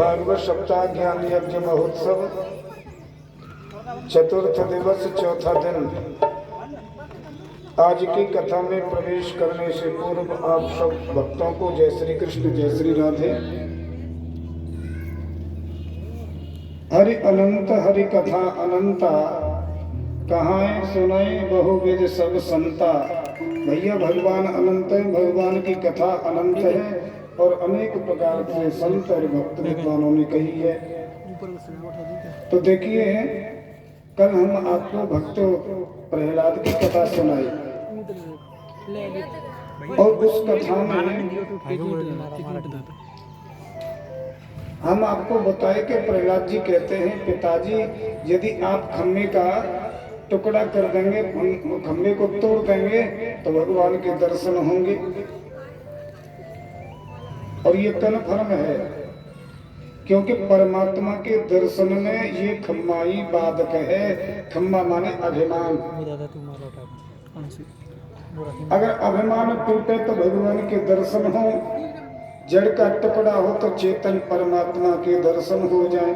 भागवत सप्ताह ज्ञान यज्ञ महोत्सव चतुर्थ दिवस चौथा दिन। आज की कथा में प्रवेश करने से पूर्व आप सब भक्तों को जय श्री कृष्ण, जय श्री राधे। हरि अनंत हरि कथा अनंता, कहाएं सुनाए बहुविध सब संता। भैया भगवान अनंत है, भगवान की कथा अनंत है और अनेक प्रकार से संत और भक्त विद्वानों ने कही है। तो देखिए, कल हम आपको भक्त प्रहलाद की कथा सुनाई और उस कथा में हम आपको बताए कि प्रहलाद जी कहते हैं, पिताजी यदि आप खम्मे का टुकड़ा कर देंगे, खम्मे को तोड़ देंगे तो भगवान के दर्शन होंगे। और ये कन्फर्म है, क्योंकि परमात्मा के दर्शन में ये खम्मा ही बाधक है। खम्मा माने अभिमान। अगर अभिमान टूटे तो भगवान के दर्शन हो, जड़ का टुकड़ा हो तो चेतन परमात्मा के दर्शन हो जाए।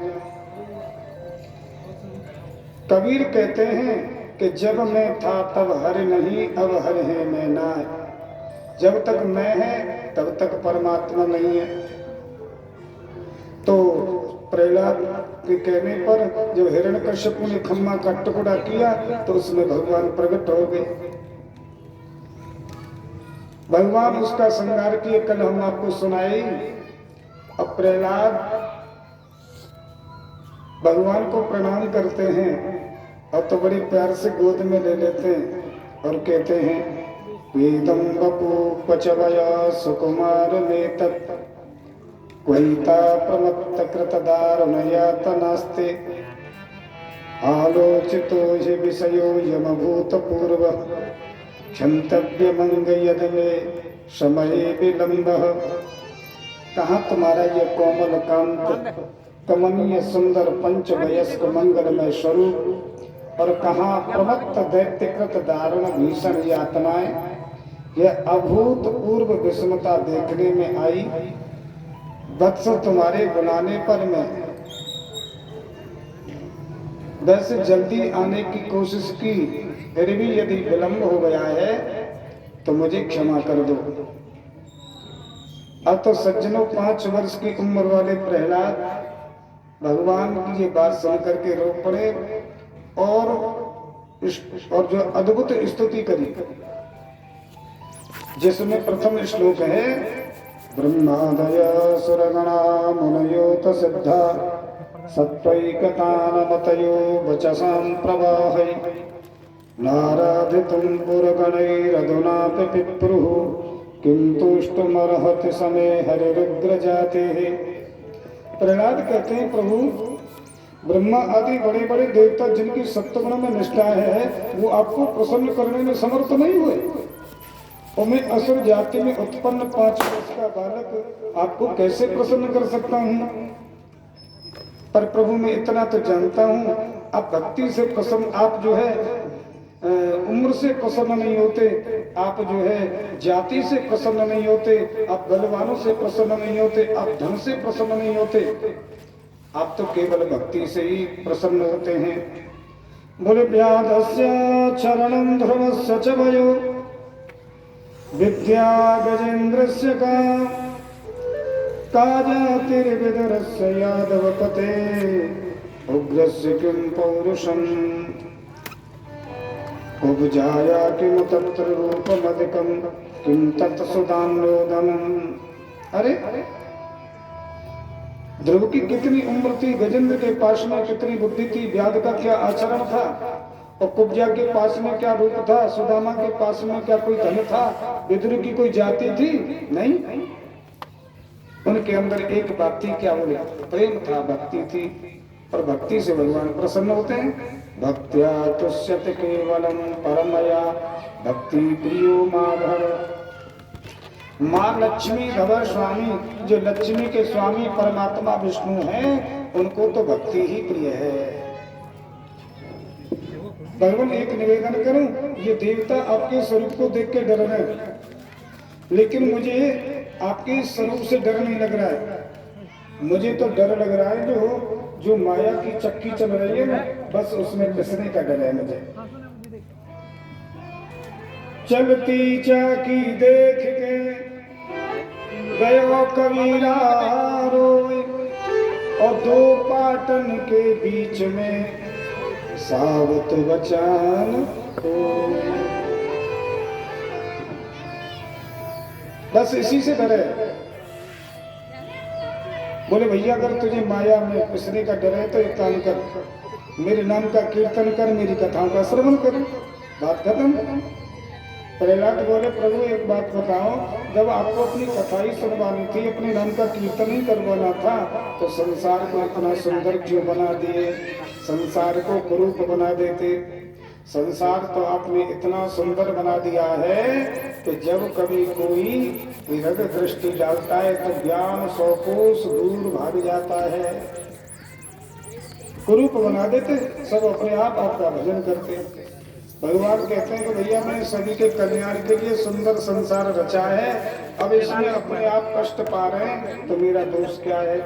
कबीर कहते हैं कि जब मैं था तब हर नहीं, अब हर है मैं ना। जब तक मैं है तब तक परमात्मा नहीं है। तो प्रहलाद के कहने पर जब हिरण्यकश्यप ने खम्मा का टुकड़ा किया तो उसमें भगवान प्रकट हो गए। भगवान उसका श्रृंगार किए, कल हम आपको सुनाई। अब प्रहलाद भगवान को प्रणाम करते हैं और तो बड़ी प्यार से गोद में ले लेते हैं और कहते हैं, वेदम बपू पचवया सुकुमार में तत् क्वैता प्रमत्त कृत दारुणयातनास्ते आलोचितो हि विषयो यमभूतपूर्व क्षन्तव्य मंग यद में समय विलंब। कहाँ तुम्हारा ये कोमल कांत कमनीय सुंदर पंच वयस्क मंगलमय स्वरूप, और कहाँ प्रमत्त दैत्यकृत दारुण भीषण यातनाएं। यह अभूतपूर्व विषमता देखने में आई। वत्स तुम्हारे बुलाने पर मैं वैसे जल्दी आने की कोशिश की, फिर भी यदि विलंब हो गया है तो मुझे क्षमा कर दो। अब तो सज्जनों, 5 वर्ष की उम्र वाले प्रहलाद भगवान की ये बात सुन करके रो पड़े और जो अद्भुत स्तुति करी, जिसमें प्रथम श्लोक है, ब्रह्मादय सुरगणा मुनयोत सिद्धा सत्वैकतानमतयो वचसां प्रवाहै नाराधितुं पुरगणैरधुनापि पिप्रुः किं तुष्टुमर्हति समे हरिरुग्र जातेः। प्रहलाद कहते हैं, प्रभु ब्रह्मा आदि बड़े बड़े देवता जिनकी सत्वगुण में निष्ठा है, वो आपको प्रसन्न करने में समर्थ नहीं हुए। और मैं असुर जाति में उत्पन्न 5 वर्ष का बालक आपको कैसे प्रसन्न कर सकता हूँ। पर प्रभु मैं इतना तो जानता हूँ, आप भक्ति से प्रसन्न, आप जो है उम्र से प्रसन्न नहीं होते, आप जो है जाति से प्रसन्न नहीं होते, आप बलवानों से प्रसन्न नहीं होते, आप धन से प्रसन्न नहीं होते, आप तो केवल भक्ति से ही प्रसन्न होते हैं। बोले व्याधस्य चरणं ध्रुवस्य च वयो विद्या गजेन्द्रस्य काजातिर्विदुरस्य यादवपते उग्रस्य किं पौरुषम् उपजाया किम तत्र रूपमधिकं किं तत्सुदान्योदनम्। अरे ध्रुव की कितनी उम्र थी, गजेंद्र के पास में कितनी बुद्धि थी, व्याध का क्या आचरण था, और कुब्जा के पास में क्या रूप था, सुदामा के पास में क्या कोई धन था, विदुर की कोई जाति थी नहीं। उनके अंदर एक बात थी, क्या बोले, प्रेम था, भक्ति थी, और भक्ति से भगवान प्रसन्न होते हैं। भक्त्या तुष्यति केवलम परमया भक्ति प्रियो माधव। माँ लक्ष्मी धवर स्वामी, जो लक्ष्मी के स्वामी परमात्मा विष्णु हैं, उनको तो भक्ति ही प्रिय है। भगवान एक निवेदन करूं, ये देवता आपके स्वरूप को देख के डर रहे हैं, लेकिन मुझे आपके स्वरूप से डर नहीं लग रहा है। मुझे तो डर लग रहा है जो माया की चक्की चल रही है ना, बस उसमें पिसने का डर है मुझे। चलती चाकी देख के गयो कबीरा रोए, और दो पाटन के बीच में सावत बचान खोए। बस इसी से डर है। बोले भैया अगर तुझे माया में पिसने का डर है तो एक काम कर, मेरे नाम का कीर्तन कर, मेरी कथाओं का श्रवण कर, बात खत्म। प्रहलाद बोले प्रभु एक बात बताओ, जब आपको अपनी कथा ही सुनवानी थी, अपने नाम का कीर्तन ही करवाना था, तो संसार को इतना सुंदर क्यों बना दिए? संसार को कुरूप बना देते। संसार तो आपने इतना सुंदर बना दिया है कि जब कभी कोई विरग दृष्टि डालता है तो ज्ञान 100 कोस दूर भाग जाता है। कुरूप बना देते, सब अपने आप आपका भजन करते। भगवान कहते हैं कि भैया मैंने सभी के कल्याण के लिए सुंदर संसार रचा है, अब इसमें अपने आप कष्ट पा रहे हैं तो मेरा दोष क्या है?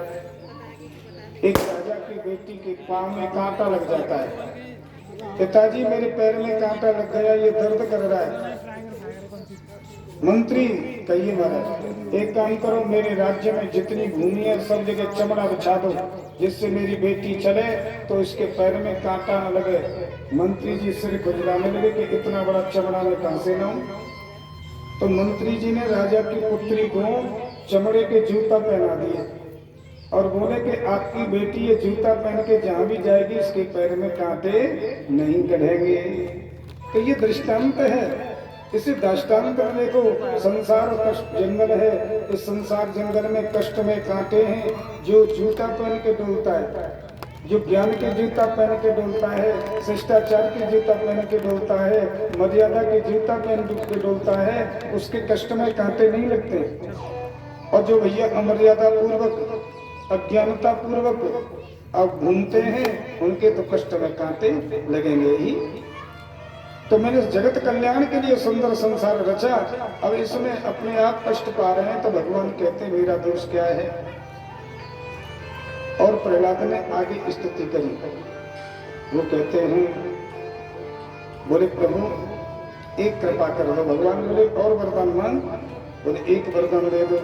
एक राजा की बेटी के पांव में कांटा लग जाता है, पिताजी मेरे पैर में कांटा लग गया, ये दर्द कर रहा है। मंत्री कहिए महाराज एक काम करो, मेरे राज्य में जितनी भूमि है सब जगह चमड़ा बिछा दो, जिससे मेरी बेटी चले तो इसके पैर में कांटा न लगे। मंत्री जी सिर खुजलाने लगे कि इतना बड़ा चमड़ा में कहां से लाऊं? तो मंत्री जी ने राजा की पुत्री को चमड़े के जूता पहना दिए और बोले कि आपकी बेटी ये जूता पहन के जहां भी जाएगी इसके पैर में कांटे नहीं कढ़ेंगे। तो ये दृष्टांत है। इसे दृष्टांत में देखो, संसार कष्ट जंगल है, इस संसार जंगल में कष्ट में कांटे हैं। जो जूता पहन के डोलता है, जो ज्ञान के जूता पहन के डोलता है, शिष्टाचार के जूता पहन के डोलता है, मर्यादा के जूता पहन के डोलता है, उसके कष्ट में कांटे नहीं लगते। और जो भैया अमर्यादा पूर्वक अज्ञानता पूर्वक अब घूमते हैं उनके तो कष्ट में कांटे लगेंगे ही। तो मैंने जगत कल्याण के लिए सुंदर संसार रचा, अब इसमें अपने आप कष्ट पा रहे हैं तो भगवान कहते हैं मेरा दोष क्या है? और प्रहलाद ने आगे स्तुति करी। वो कहते हैं, बोले प्रभु एक कृपा कर दो। भगवान बोले और वरदान मांग। बोले एक वरदान दे दो।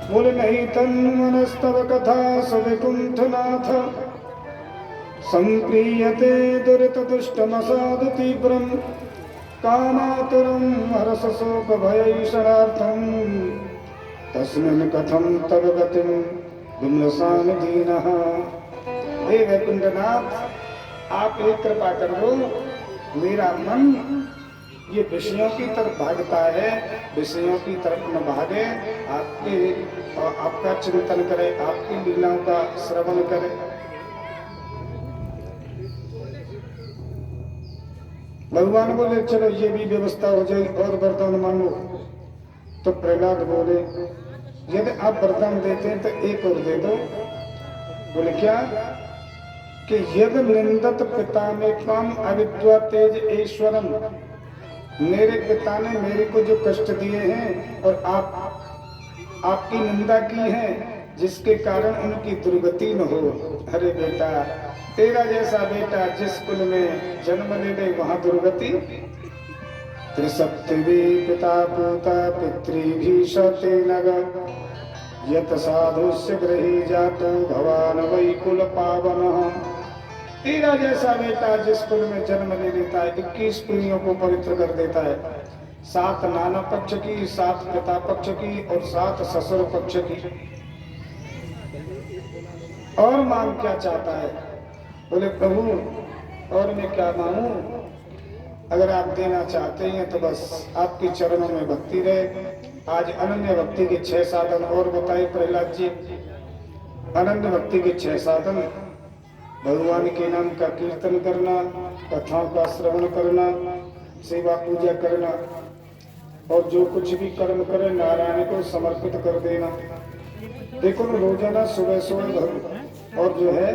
बोले नहीं तन मनस्तव कथा सविकुंठनाथ संप्रीयते दुरित दुष्टमसाधु तीव्रम कामातुरम हरस शोक भयैषणार्थम तस्मिन् कथम तव गतिम विमलसान दीनः। हे वैकुंठनाथ आप एक कृपा कर दो, मेरा मन ये विषयों की तरफ भागता है, विषयों की तरफ न भागे, आपका चिंतन करे, आपकी लीलाओं का श्रवण करे। भगवान बोले चलो ये भी व्यवस्था हो जाए और वरदान मांगो। तो प्रहलाद बोले यदि आप वरदान देते हैं तो एक और दे दो। बोले क्या? कि यद निंदत पिता में त्वम अविद्वा तेज ईश्वरम, मेरे पिता ने मेरे को जो कष्ट दिए हैं और आपकी निंदा की है जिसके कारण उनकी दुर्गति न हो। अरे बेटा तेरा जैसा बेटा जिस कुल में जन्म ले ले वहां दुर्गति। त्रिसप्तवी पिता पूता पितृभीषते नग यत साधुस्य गृही जातो भवान वै कुल पावन। तेरा जैसा बेटा जिस कुल में जन्म ले लेता है 21 पीढ़ियों को पवित्र कर देता है, 7 नाना पक्ष की, 7 पिता पक्ष की और 7 ससुर पक्ष की। और मांग क्या चाहता है? बोले प्रभु और मैं क्या मांगू? अगर आप देना चाहते हैं तो बस आपके चरणों में भक्ति रहे। आज अनन्य भक्ति के 6 साधन और बताए प्रहलाद जी। अनन्य भक्ति के 6 साधन: भगवान के नाम का कीर्तन करना, कथाओं का श्रवण करना, सेवा पूजा करना और जो कुछ भी कर्म करे नारायण को समर्पित कर देना। देखो ना रोजाना सुबह सुबह और जो है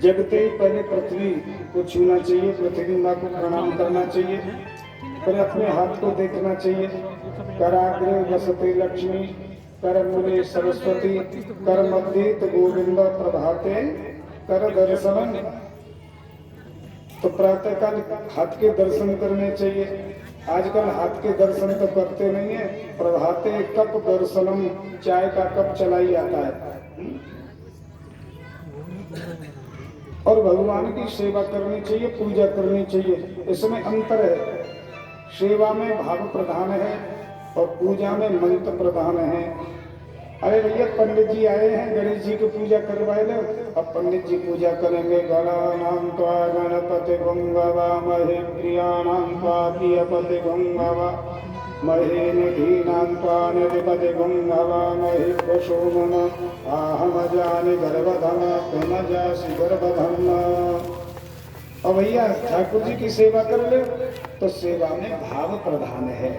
जगते ही पहले पृथ्वी को छूना चाहिए, पृथ्वी माँ को प्रणाम करना चाहिए, फिर अपने हाथ को देखना चाहिए। कराग्रे वसते लक्ष्मी कर मूले सरस्वती कर मध्येत गोविंद प्रभाते कर दर्शन। तो प्रातः काल हाथ के दर्शन करने चाहिए। आजकल हाथ के दर्शन तो करते नहीं है। प्रभाते कप दर्शनम, चाय का कप चलाई आता है। और भगवान की सेवा करनी चाहिए, पूजा करनी चाहिए। इसमें अंतर है। सेवा में भाव प्रधान है और पूजा में मंत्र प्रधान है। अरे भैया पंडित जी आए हैं, गणेश जी की पूजा करवाए लो। अब पंडित जी पूजा करेंगे। गणानां त्वा गणपति गंगवामहे प्रियाणां त्वा प्रियपति गंगवामहे निधीनां त्वा निधिपति गंगवामहे वशो मम आहमजानि गर्भधम तुम जासि गर्भधम। और भैया ठाकुर जी की सेवा कर ले तो सेवा में भाव प्रधान है।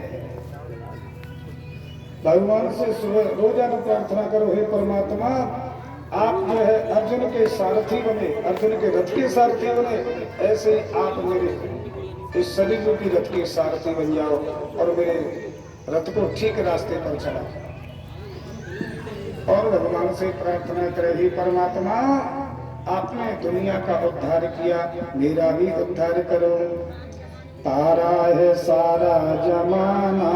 भगवान से सुबह रोजाना प्रार्थना करो, हे परमात्मा आप जो है अर्जुन के सारथी बने, अर्जुन के रथ के सारथी बने, ऐसे ही आप मेरे इस शरीर की रथ के सारथी बन जाओ और मेरे रथ को ठीक रास्ते पर चलाओ। और भगवान से प्रार्थना करे, हे परमात्मा आपने दुनिया का उद्धार किया, मेरा भी उद्धार करो। तारा है सारा जमाना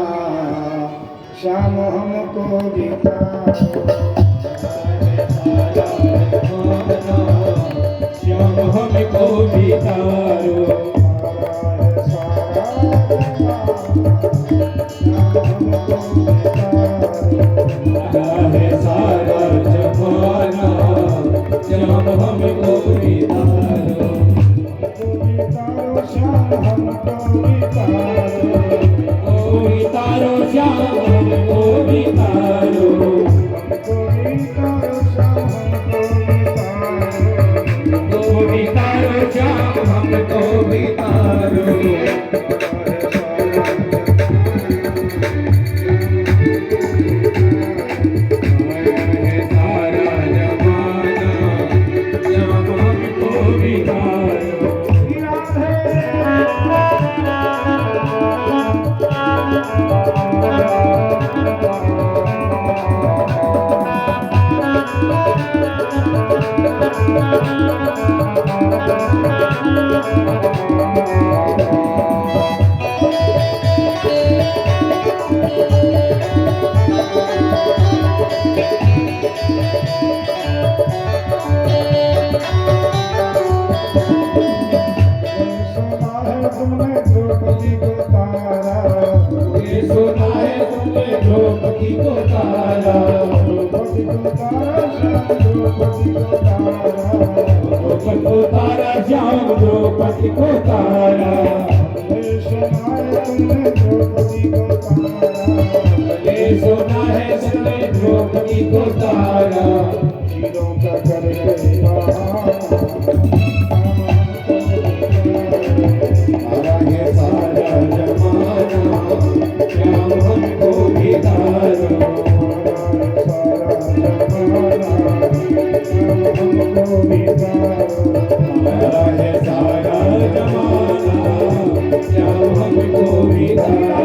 श्याम हमको बितारो, श्याम हमको बितारो। तारा है सारा जमाना श्याम हमको बितारो। श्याम हमको बितारो, बितारो श्याम हमको बितारो। बितारो श्याम हमको बितारो। द्रौपदी को तारा, द्रौपदी को तारा श्याम द्रौपदी को तारा। ये सुना है तुमने द्रौपदी को तारा। हीरों का करके तारा है सारा जमाना श्याम हमको बितारो। तारा है सारा जमाना श्याम हमको बितारो।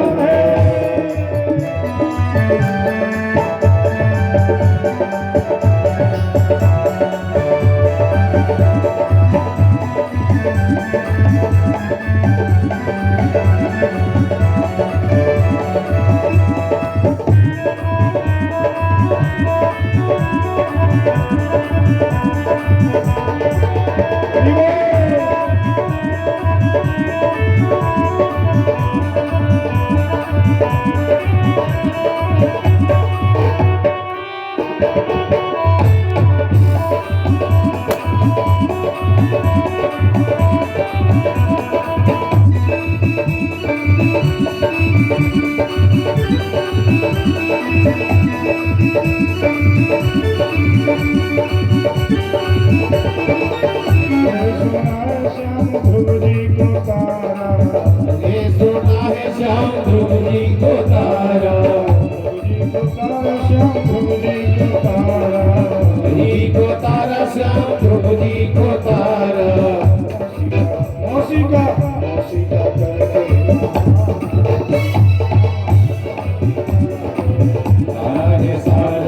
सारा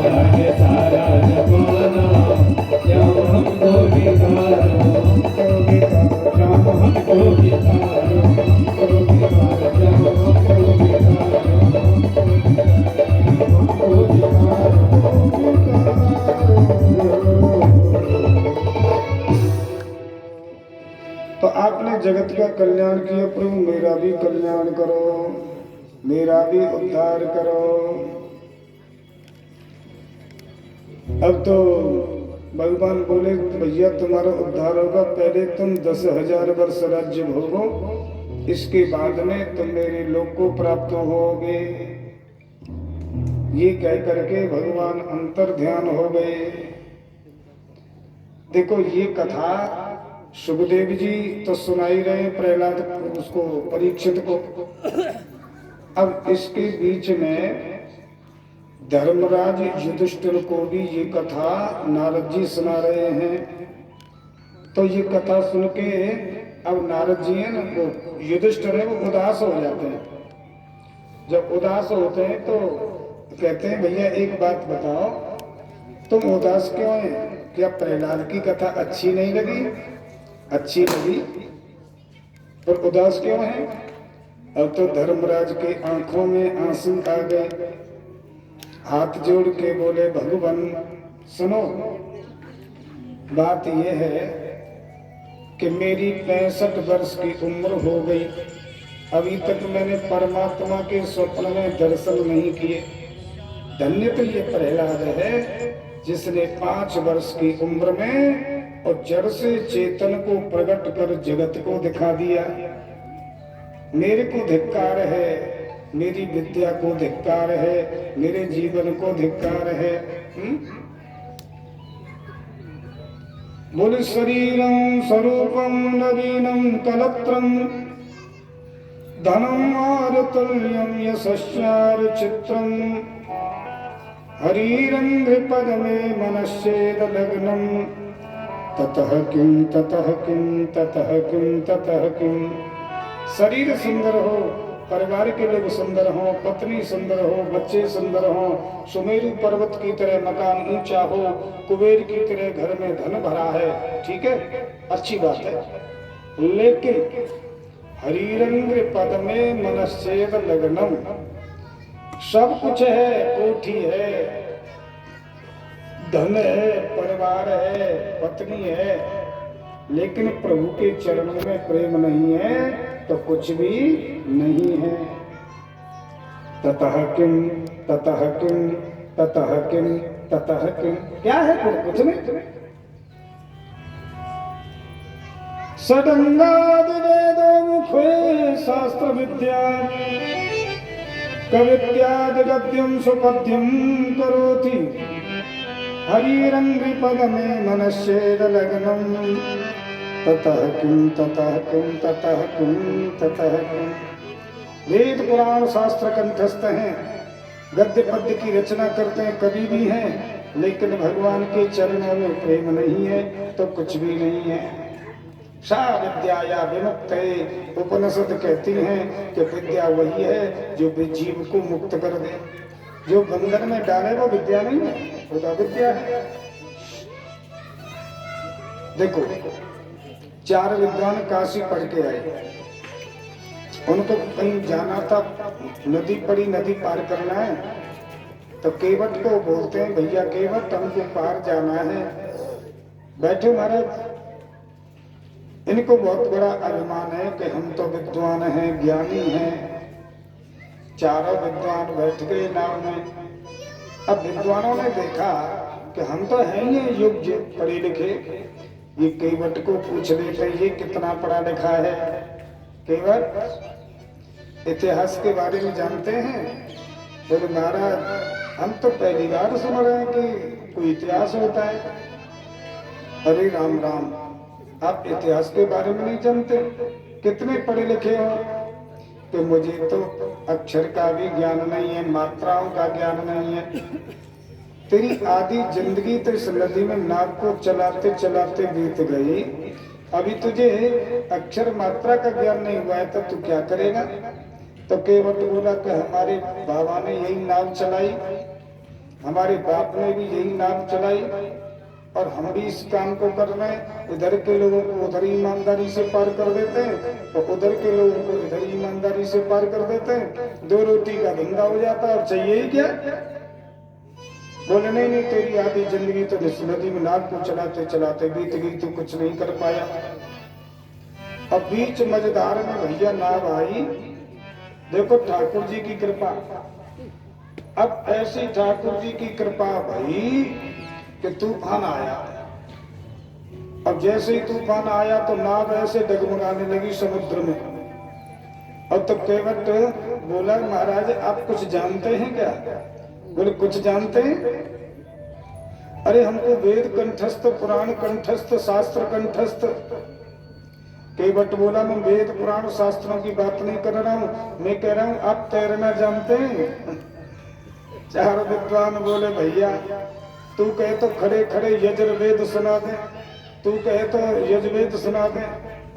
लागे सारा जमाना जब हमको बिगाड़ो जब हमको बिगाड़ो जब हमको तो आपने जगत का कल्याण किया प्रभु, मेरा भी कल्याण करो, मेरा भी उद्धार करो। अब तो भगवान बोले भैया तुम्हारा उद्धार होगा, पहले तुम 10,000 वर्ष राज्य भोगो, इसके बाद में तुम मेरे लोक को प्राप्त होगे। ये कह करके भगवान अंतर ध्यान हो गए। देखो ये कथा सुखदेव जी तो सुनाई रहे प्रहलाद उसको, परीक्षित को। अब इसके बीच में धर्मराज युधिष्ठिर को भी ये कथा नारद जी सुना रहे हैं। तो ये कथा सुन के अब नारद जी है ना, वो युधिष्ठिर है, वो उदास हो जाते हैं। जब उदास होते हैं तो कहते हैं भैया एक बात बताओ, तुम उदास क्यों हैं? क्या प्रहलाद की कथा अच्छी नहीं लगी? अच्छी लगी, पर उदास क्यों है? अब तो धर्मराज के आंखों में आंसू आ गए, हाथ जोड़ के बोले भगवान सुनो, बात यह है कि मेरी 65 वर्ष की उम्र हो गई, अभी तक मैंने परमात्मा के स्वप्न में दर्शन नहीं किए। धन्य तो ये प्रहलाद है जिसने 5 वर्ष की उम्र में और जड़ से चेतन को प्रकट कर जगत को दिखा दिया। मेरे को धिक्कार है, मेरी विद्या को धिक्कार है, मेरे जीवन को धिक्कार है। बोले शरीरम स्वरूपम नवीनम कलत्रम धनम आरुतल्यम यशस्यार चित्रम हरिरंग पद में मनश्चेद लग्नम ततः किम ततः किम ततः किम ततः किम। शरीर सुंदर हो, परिवार के लोग सुंदर हो, पत्नी सुंदर हो, बच्चे सुंदर हो, सुमेरु पर्वत की तरह मकान ऊंचा हो, कुबेर की तरह घर में धन भरा है, ठीक है, अच्छी बात है। लेकिन हरिरंग पद में मनश्चेद लग्नम, सब कुछ है, कोठी है, धन है, परिवार है, पत्नी है, लेकिन प्रभु के चरणों में प्रेम नहीं है तो कुछ भी नहीं है। ततः किम ततः किम ततः किम ततः किम, क्या है? कुछ नहीं। सडंगादि वेदो मुखे शास्त्र विद्या कवित्यादि गद्यम सुपद्यम करोति हरिरंग पद में मनश्चेद लग्नम ततः किम ततः किम ततः किम ततः किम। वेद पुराण शास्त्र कंठस्थ हैं, गद्य पद्य की रचना करते हैं, कवि भी हैं, लेकिन भगवान के चरणों में प्रेम नहीं है तो कुछ भी नहीं है। सा विद्या या विमुक्त है, उपनिषद कहती हैं कि विद्या वही है जो जीव को मुक्त कर दे। जो बंधन में डाले वो विद्या नहीं है, वो तो विद्या है। देखो 4 विद्वान काशी पढ़ के आए, उनको कहीं जाना था, नदी पड़ी, नदी पार करना है, तो केवट को बोलते हैं भैया केवट हमको पार जाना है। बैठे महाराज, इनको बहुत बड़ा अभिमान है कि हम तो विद्वान हैं, ज्ञानी हैं। चारों विद्वान बैठ गए नाव में। अब विद्वानों ने देखा कि हम तो हैं ये योग्य पढ़े लिखे, ये केवट को पूछ लेते ये कितना पढ़ा लिखा है। केवट इतिहास के बारे में जानते हैं? बोले महाराज हम तो पहली बार सुन रहे हैं कि कोई इतिहास होता है। अरे राम राम, आप इतिहास के बारे में नहीं जानते? कितने पढ़े लिखे हो? तो मुझे तो अक्षर का भी ज्ञान नहीं है, मात्राओं का ज्ञान नहीं है। तेरी आधी जिंदगी तो इस नदी में नाव को चलाते चलाते बीत गई, अभी तुझे अक्षर मात्रा का ज्ञान नहीं हुआ है तो तू क्या करेगा? तो केवट बोला कि हमारे बाबा ने यही नाव चलाई, हमारे बाप ने भी यही नाव चलाई और हम भी इस काम को कर रहे हैं। इधर के लोगों को उधर ईमानदारी से पार कर देते हैं और उधर के लोगों को इधर ईमानदारी से पार कर देते हैं। 2 रोटी का धंधा हो जाता है और चाहिए ही क्या। बोले नहीं नहीं, तेरी आधी जिंदगी तो इस नदी में नाव को चलाते चलाते बीत गई, तू कुछ नहीं कर पाया। अब बीच मझधार में भैया नाव आई, देखो ठाकुर जी की कृपा। अब ऐसी ठाकुर जी की कृपा भई कि तूफान आया। अब जैसे ही तूफान आया तो नाव ऐसे डगमगाने लगी समुद्र में। अब तो केवट बोला महाराज आप कुछ जानते हैं क्या? बोले कुछ जानते हैं? अरे हमको वेद कंठस्थ, पुराण कंठस्थ, शास्त्र कंठस्थ। केवट बोला मैं वेद पुराण शास्त्रों की बात नहीं कर रहा हूँ, मैं कह रहा हूँ आप तैरना जानते हैं? 4 विद्वान बोले भैया तू कहे तो खड़े खड़े यजुर्वेद सुना दे, तू कहे तो यजुर्वेद सुना दे,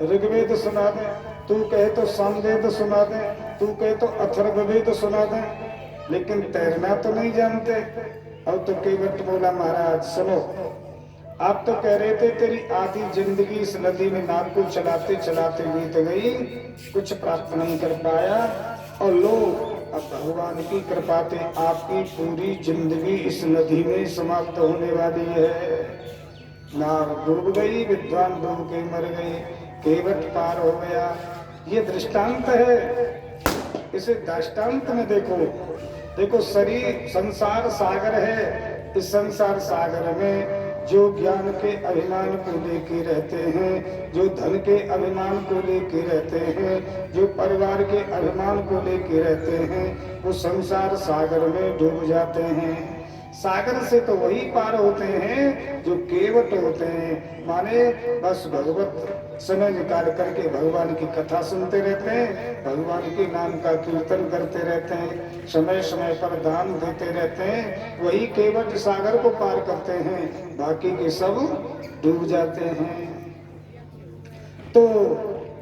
ऋग्वेद सुना दे, तू कहे तो सामवेद सुना दे, तू कहे तो अथर्ववेद सुना दे, लेकिन तैरना तो नहीं जानते। अब तो केवट बोला महाराज सुनो, आप तो कह रहे थे तेरी आधी जिंदगी इस नदी में नाव को चलाते चलाते बीत गई, कुछ प्राप्त नहीं कर पाया, और लो अब भगवान की कृपा से आपकी पूरी जिंदगी इस नदी में समाप्त होने वाली है। नाव डूब गई, विद्वान डूब के मर गए, केवट पार हो गया। ये दृष्टांत है। इसे दृष्टांत में देखो, देखो शरीर संसार सागर है। इस संसार सागर में जो ज्ञान के अभिमान को लेके रहते हैं, जो धन के अभिमान को लेके रहते हैं, जो परिवार के अभिमान को लेके रहते हैं, वो संसार सागर में डूब जाते हैं। सागर से तो वही पार होते हैं जो केवट होते हैं, माने बस भगवत समय निकाल करके भगवान की कथा सुनते रहते हैं, भगवान के नाम का कीर्तन करते रहते हैं, समय समय पर दान देते रहते हैं, वही केवट सागर को पार करते हैं, बाकी के सब डूब जाते हैं। तो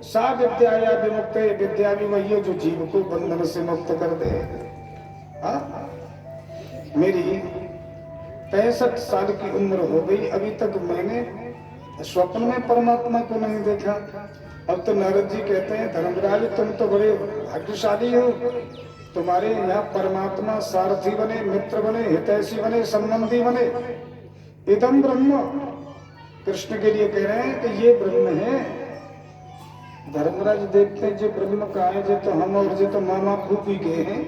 सा विद्या या विमुक्त, विद्या भी वही है जो जीव को बंधन से मुक्त कर दे। हाँ, मेरी 65 साल की उम्र हो गई, अभी तक मैंने स्वप्न में परमात्मा को नहीं देखा। अब तो नारद जी कहते हैं धर्मराज तुम तो बड़े भाग्यशाली हो, तुम्हारे यहाँ परमात्मा सारथी बने, मित्र बने, हितैषी बने, संबंधी बने। इदम ब्रह्म, कृष्ण के लिए कह रहे हैं कि ये ब्रह्म है। धर्मराज देखते हैं जो ब्रह्म का है, जो तो हम और जो तो मामा फूफी के हैं।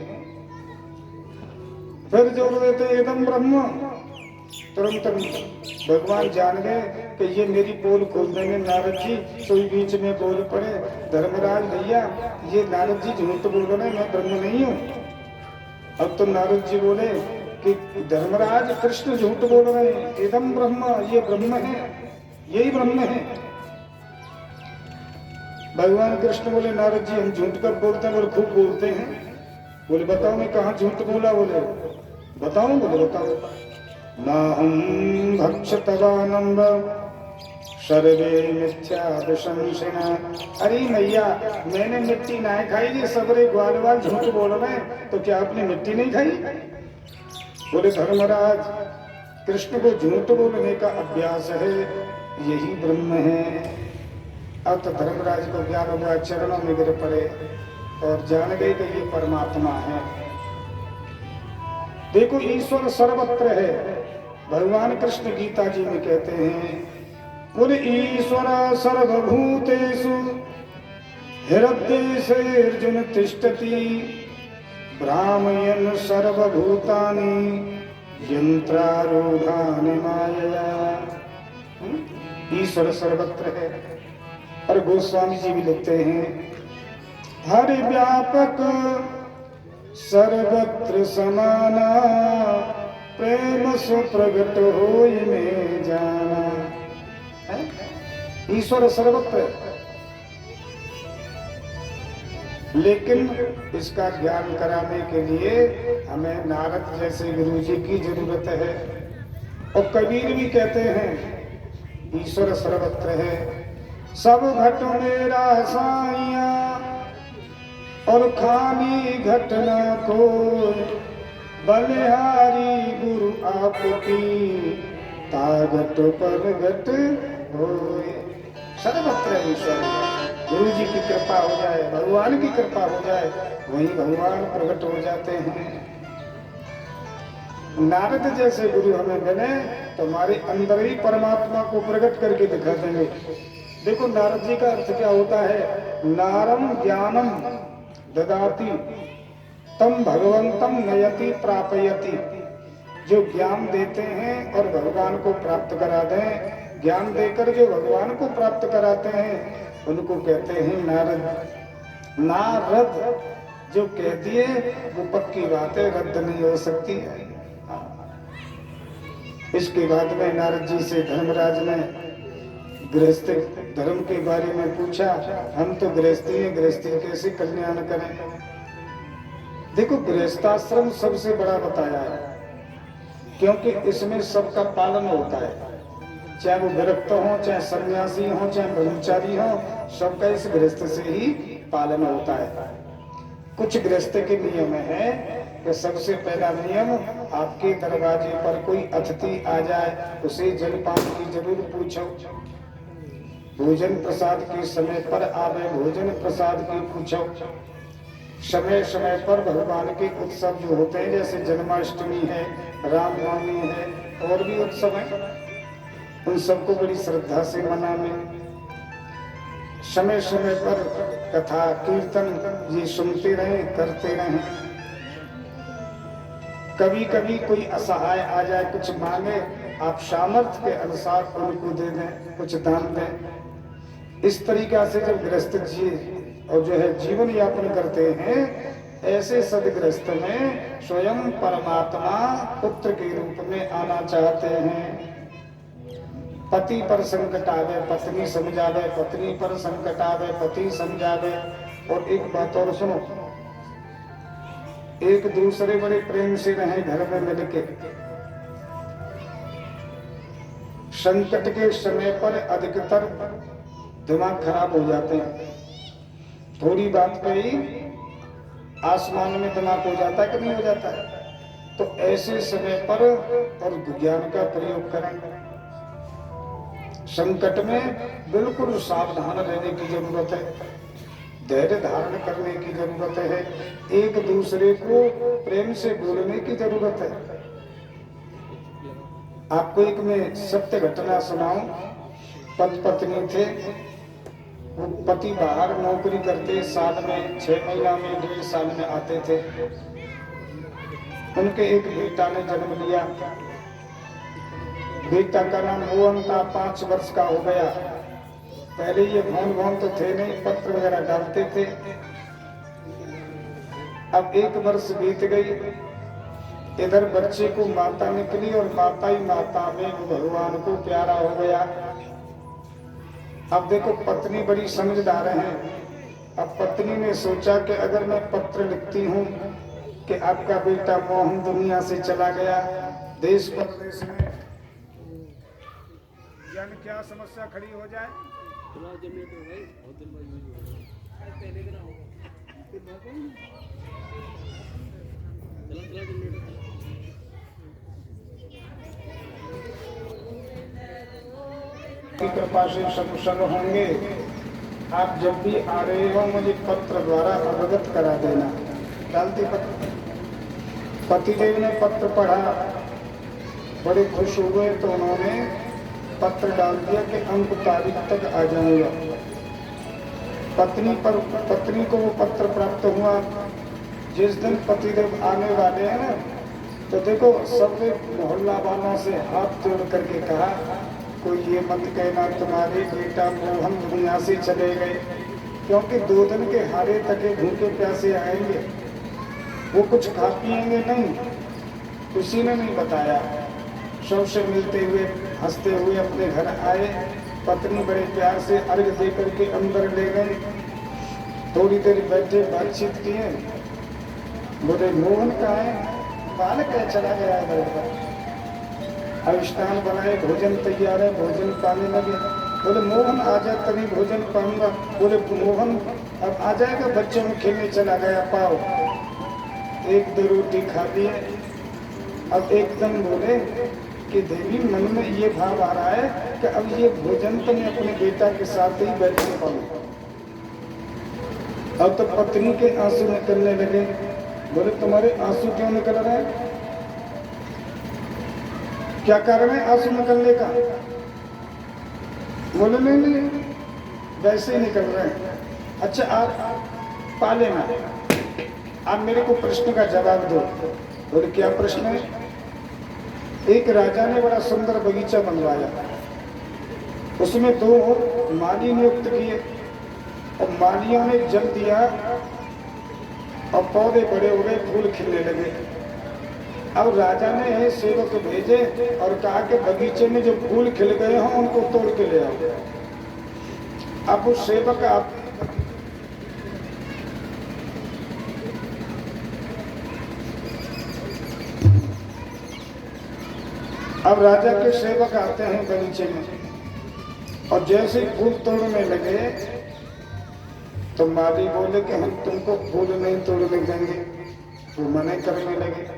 फिर जोड़ देते एकदम ब्रह्म, तुरंत भगवान जान गए कि ये मेरी पोल खोल देंगे नारद जी, तो बीच में बोल पड़े धर्मराज भैया ये नारद जी झूठ बोल रहे, मैं ब्रह्म नहीं हूँ। अब तो नारद जी बोले कि धर्मराज कृष्ण झूठ बोल रहे हैं, एकदम ब्रह्म, ये ब्रह्म है, यही ब्रह्म है। भगवान कृष्ण बोले नारद जी हम झूठ कब बोलते हैं? बोले खूब बोलते हैं। बोले बताओ मैं कहाँ झूठ बोला? बोले बताओ। बोले बताओ। ना हम भक्षतवानंद सर्वे मिथ्या विशंसिना। अरे मैया मैंने मिट्टी ना खाई, ये सबरे ग्वाल वाल झूठ बोल रहे हैं, तो क्या आपने मिट्टी नहीं खाई? बोले धर्मराज कृष्ण को झूठ बोलने का अभ्यास है, यही ब्रह्म है। अब तो धर्मराज को ज्ञान हो गया, चरणों में गिर पड़े और जान गए कि ये परमात्मा है। देखो ईश्वर सर्वत्र है। भगवान कृष्ण गीता जी में कहते हैं बोले ईश्वर सर्वभूतेषु हृदयेषु तिष्ठति भ्रामयन् सर्वभूतानि यंत्रारूढ़ानि मायया। ईश्वर सर्वत्र है। और गोस्वामी जी भी लिखते हैं हरि व्यापक सर्वत्र समाना प्रेम सो प्रगट होय में जाना। ईश्वर सर्वत्र, लेकिन इसका ज्ञान कराने के लिए हमें नारद जैसे गुरु जी की जरूरत है। और कबीर भी कहते हैं ईश्वर सर्वत्र है। सब घट मेरा साइया और खानी घटना को बलिहारी गुरु आपकी तागत परगट होए। सर्वत्र ईश्वर, गुरु जी की कृपा हो जाए, भगवान की कृपा हो जाए, वहीं भगवान प्रकट हो जाते हैं। नारद जैसे गुरु हमें मिले तो हमारे अंदर ही परमात्मा को प्रकट करके दिखा देंगे। देखो नारद जी का अर्थ क्या होता है? नारम ज्ञानम ददाति तम भगवंतम नयति प्रापयति। जो ज्ञान देते हैं और भगवान को प्राप्त करा दें, ज्ञान देकर जो भगवान को प्राप्त कराते हैं उनको कहते हैं नारद। नारद जो कह दिए वो पक्की बात है, रद्द नहीं हो सकती है। इसके बाद में नारद जी से धर्मराज ने गृहस्थ धर्म के बारे में पूछा। हम तो गृहस्थी हैं, गृहस्थी कैसे कल्याण करें? देखो गृहस्थाश्रम सबसे बड़ा बताया है, क्योंकि इसमें सबका पालन होता है, चाहे वो विरक्त हो, चाहे सन्यासी हो, चाहे ब्रह्मचारी हो, सबका इस गृहस्थ से ही पालन होता है। कुछ गृहस्थ के नियम है कि सबसे पहला नियम, आपके दरवाजे पर कोई अतिथि आ जाए उसे जलपान की जरूर पूछो। भोजन प्रसाद के समय पर आवे, भोजन प्रसाद की पूछो। समय समय पर भगवान के उत्सव जो होते हैं, जैसे जन्माष्टमी है, रामनवमी है, और भी उत्सव है, उन सबको बड़ी श्रद्धा से मनाने। समय समय पर कथा कीर्तन ये सुनते रहें, करते रहें। कभी कभी कोई असहाय आ जाए, कुछ मांगे, आप सामर्थ्य के अनुसार उनको दे दें, कुछ दान दें। इस तरीका से जब गृहस्थ जी और जो है जीवन यापन करते हैं, ऐसे सदगृहस्थ में स्वयं परमात्मा पुत्र के रूप में आना चाहते हैं। पति पर संकट आवे पत्नी समझावे, पत्नी पर संकट आवे पति समझावे। और एक बात और सुनो, एक दूसरे बड़े प्रेम से रहे घर में मिलके। संकट के समय पर अधिकतर दिमाग खराब हो जाते हैं, थोड़ी बात पे ही आसमान में दिमाग हो जाता है कि नहीं हो जाता है। तो ऐसे समय पर और विज्ञान का प्रयोग करें। संकट में बिल्कुल सावधान रहने की जरूरत है, धैर्य धारण करने की जरूरत है, एक दूसरे को प्रेम से बोलने की जरूरत है। आपको एक मैं सत्य घटना सुनाऊं। पति पत्नी थे, वो पति बाहर नौकरी करते, साल में 6 महीना में 1.5 साल में आते थे। उनके एक बेटा ने जन्म लिया। बेटा का नाम मोहन था, 5 वर्ष का हो गया। पहले ये फोन तो थे नहीं, पत्र वगैरह डालते थे। अब 1 वर्ष बीत गई, इधर बच्चे को माता निकली और माता ही माता में भगवान को प्यारा हो गया। अब देखो पत्नी बड़ी समझदार है। अब पत्नी ने सोचा कि अगर मैं पत्र लिखती हूँ कि आपका बेटा मोहन दुनिया से चला गया, देश परदेश में, यानी क्या समस्या खड़ी हो जाए। की कृपा से सकुशल होंगे। आप जब भी आ रहे हो मुझे पत्र द्वारा अवगत करा देना। डालते पत्र। पतिदेव ने पत्र पढ़ा, बड़े खुश हुए, तो उन्होंने पत्र डाल दिया कि अंक तारीख तक आ जाऊंगा। पत्नी को वो पत्र प्राप्त हुआ। जिस दिन पतिदेव आने वाले हैं ना, तो देखो सब मोहल्ला वालों से हाथ जोड़ करके कहा, कोई ये मत कहना तुम्हारे बेटा मोहन दुनिया से चले गए, क्योंकि 2 दिन के हारे तके भूखे प्यासे आएंगे, वो कुछ खा पिएंगे नहीं। किसी ने नहीं बताया। सबसे मिलते हुए हंसते हुए अपने घर आए। पत्नी बड़े प्यार से अर्घ दे करके अंदर ले गए। थोड़ी देर बैठे बातचीत किए। बोले मोहन कहाँ है? बालक है, चला गया है। अब स्नान बनाए, भोजन तैयार है, भोजन पाने लगे। बोले मोहन आ जा तभी भोजन पाऊंगा। बोले मोहन अब आ जाएगा, बच्चों में खेलने चला गया। पाओ एक दो रोटी खा लिए। अब एकदम बोले कि देवी मन में ये भाव आ रहा है कि अब ये भोजन तो मैं अपने बेटा के साथ ही बैठ के पाऊँ। अब तो पत्नी के आंसू निकलने लगे। बोले तुम्हारे आंसू क्यों निकल रहे हैं, क्या कारण है आंसू निकलने का? बोले नहीं वैसे ही निकल रहे हैं। अच्छा आप पा लेना, आप मेरे को प्रश्न का जवाब दो। बोले क्या प्रश्न है? एक राजा ने बड़ा सुंदर बगीचा बनवाया, उसमें 2 माली नियुक्त किए और मालियों ने जल दिया और पौधे बड़े हो गए, फूल खिलने लगे। अब राजा ने सेवक भेजे और कहा कि बगीचे में जो फूल खिल गए हों उनको तोड़ के ले आओ। अब उस सेवक अब राजा के सेवक आते हैं बगीचे में और जैसे ही फूल तोड़ने लगे तो माली बोले कि हम तुमको फूल नहीं तोड़ने देंगे, वो मना करने लगे।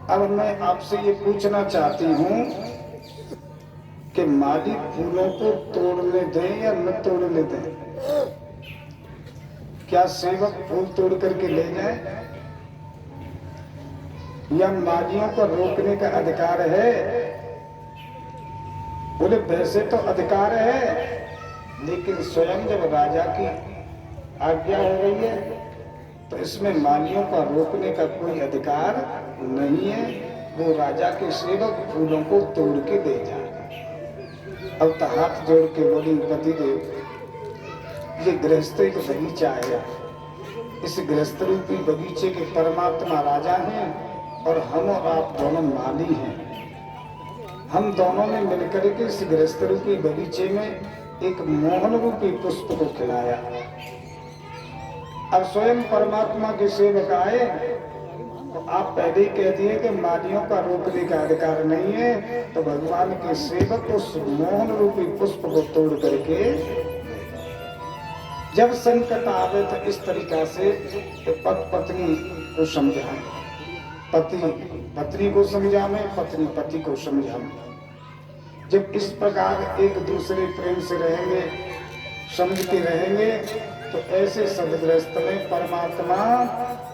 अब मैं आपसे ये पूछना चाहती हूँ कि माली फूलों को तोड़ने दें या न तोड़ने दें? क्या सेवक फूल तोड़ करके ले जाए या मालियों को रोकने का अधिकार है? बोले वैसे तो अधिकार है, लेकिन स्वयं जब राजा की आज्ञा हो गई है तो इसमें मालियों का रोकने का कोई अधिकार नहीं है। वो राजा के सेवक फूलों को तोड़ के ले जाए। अब तो हाथ जोड़ के बोली पतिदेव, ये गृहस्थ एक बगीचा है, इस गृहस्थ रूपी बगीचे के परमात्मा राजा हैं और हम और आप दोनों माली हैं। हम दोनों ने मिलकर के इस गृहस्थ रूपी बगीचे में एक मोहन रूपी पुष्प को खिलाया। अब स्वयं परमात्मा के सेवक आए तो आप पहले ही कह दिए कि मालियों का रोकने का अधिकार नहीं है, तो भगवान के सेवक उस मोहन रूपी पुष्प को तोड़ करके जब संकट आवे तो इस तरीका से पत्नी को समझाएं, पति पत्नी को समझावे, पत्नी पति को समझावे। जब इस प्रकार एक दूसरे प्रेम से रहेंगे, समझते रहेंगे, तो ऐसे सदगृहस्थ में परमात्मा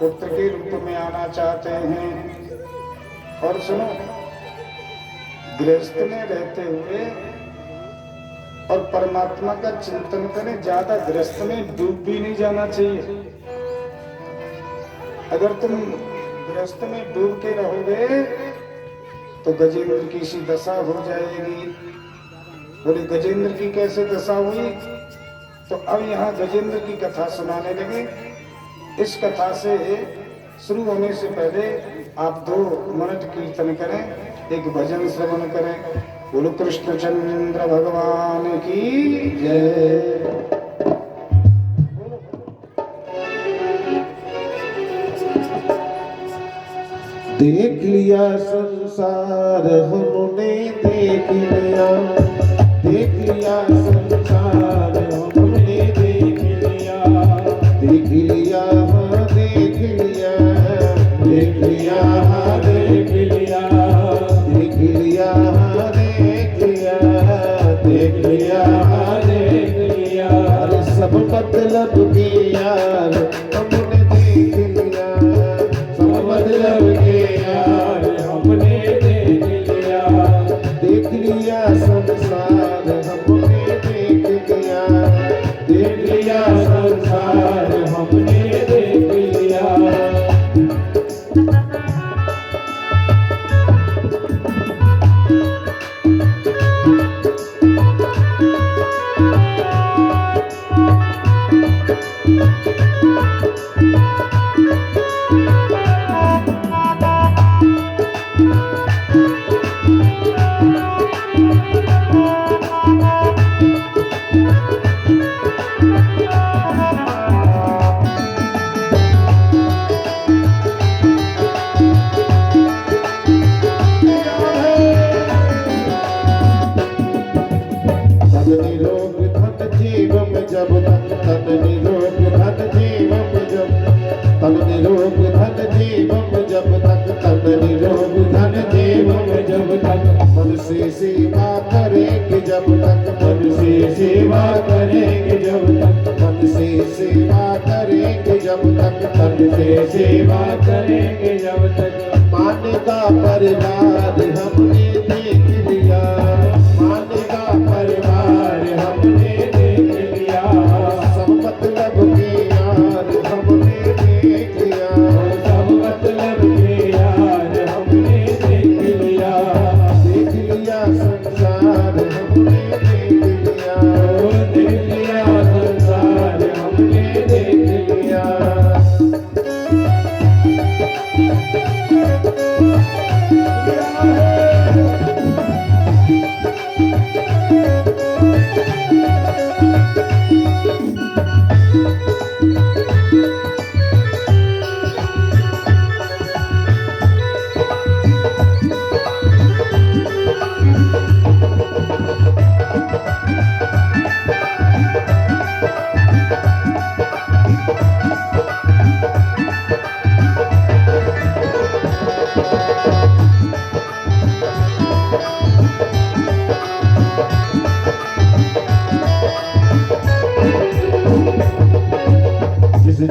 पुत्र के रूप में आना चाहते हैं। और सुनो, गृहस्थ में रहते हुए और परमात्मा का चिंतन करें, ज्यादा गृहस्थ में डूब भी नहीं जाना चाहिए। अगर तुम गृहस्थ में डूब के रहोगे तो गजेंद्र की सी दशा हो जाएगी। बोले गजेंद्र की कैसे दशा हुई? तो अब यहाँ गजेंद्र की कथा सुनाने लगे। इस कथा से शुरू होने से पहले आप 2 मिनट कीर्तन करें, एक भजन श्रवण करें। बोलो कृष्णचंद्र भगवान की जय। देख लिया संसार हमने, देख लिया संसार हमने, देख लिया देख लिया हाँ देख लिया, देख लिया हाँ देख लिया, देख लिया हाँ देख लिया, देख लिया हाँ देख लिया। अरे सब मतलब के यार हमने देख लिया, सब मतलब के यार हमने देख लिया। देख लिया संसार हमने देख लिया, देख लिया संसार हमने देख लिया। से सेवा करेंगे जब तक, मन से सेवा करेंगे जब तक, मन से सेवा करेंगे जब तक, मन से सेवा करेंगे जब तक। मान का परिवार हमने देख लिया, मान का परिवार हमने देख लिया, सब मतलब के यार हमने देख लिया, सब मतलब के यार हमने देख लिया, देख लिया संसार हमने देख लिया, देख लिया संसार हमने देख लिया।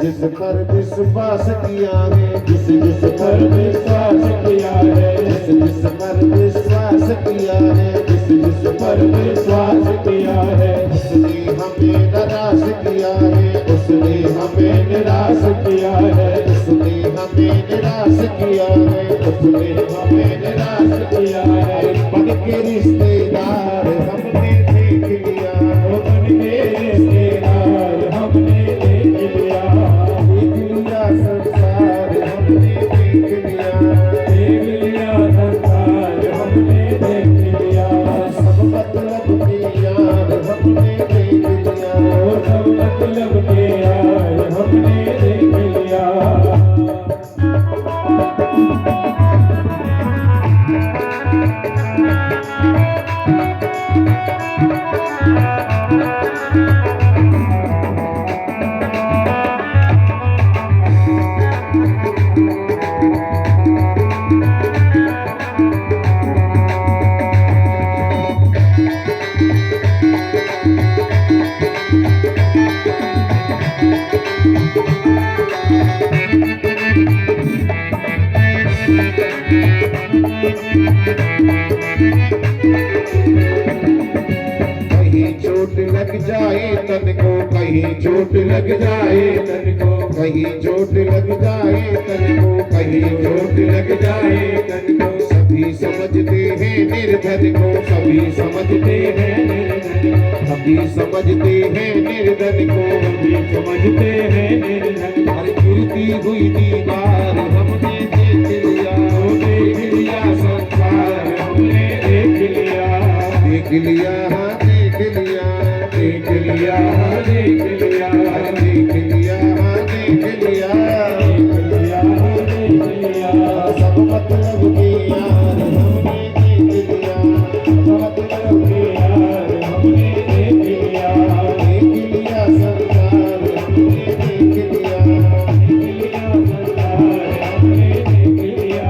जिस पर विश्वास किया है, जिस जिस पर विश्वास किया है, जिस पर विश्वास किया है, जिस पर विश्वास किया है, उसने हमें निराश किया है, उसने हमें निराश किया है, उसने हमें निराश किया है, उसने हमें निराश किया है। बन के रिश्तेदार हमने देख लिया, बन के रिश्तेदार हमने देख लिया, देख लिया संसार हमने देख लिया, देख लिया संसार हमने देख लिया, सब मतलब के यार हमने देख लिया, सब मतलब के यार हमने देख लिया। कहीं चोट लग जाए तन को, कहीं चोट लग जाए तन को, कहीं चोट लग जाए तन को, कहीं चोट लग जाए तन को, सभी समझते हैं निर्धन को, सभी समझते हैं निर्धन को, सभी समझते हैं निर्धन को, सभी समझते हैं निर्धन को। हर गिरती हुई दीवार हमने देख लिया, देख लिया संसार हमने देख लिया, देख लिया हाँ देख लिया, देख लिया देख लिया, देख लिया हाँ देख लिया, देख लिया देख लिया, सब मतलब के यार हमने देख लिया, सब मतलब के यार हमने देख लिया, देख लिया संसार हमने देख लिया, देख लिया संसार हमने देख लिया।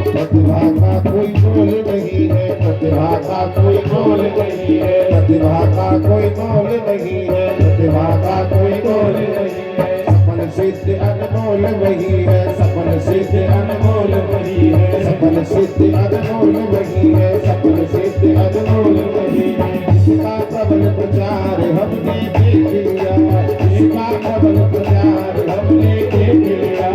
प्रतिभा का कोई मोल नहीं है, प्रतिभा का कोई मोल नहीं है, प्रतिभा का कोई मोल नहीं है, प्रतिभा का कोई मोल नहीं है, सफल सिद्ध अनमोल वही है, सफल सिद्ध अनमोल वही है, सफल सिद्ध अनमोल वही है, सफल सिद्ध अनमोल वही है। इसका प्रबल प्रचार हमने देख लिया, इसका प्रबल प्रचार हमने देख लिया,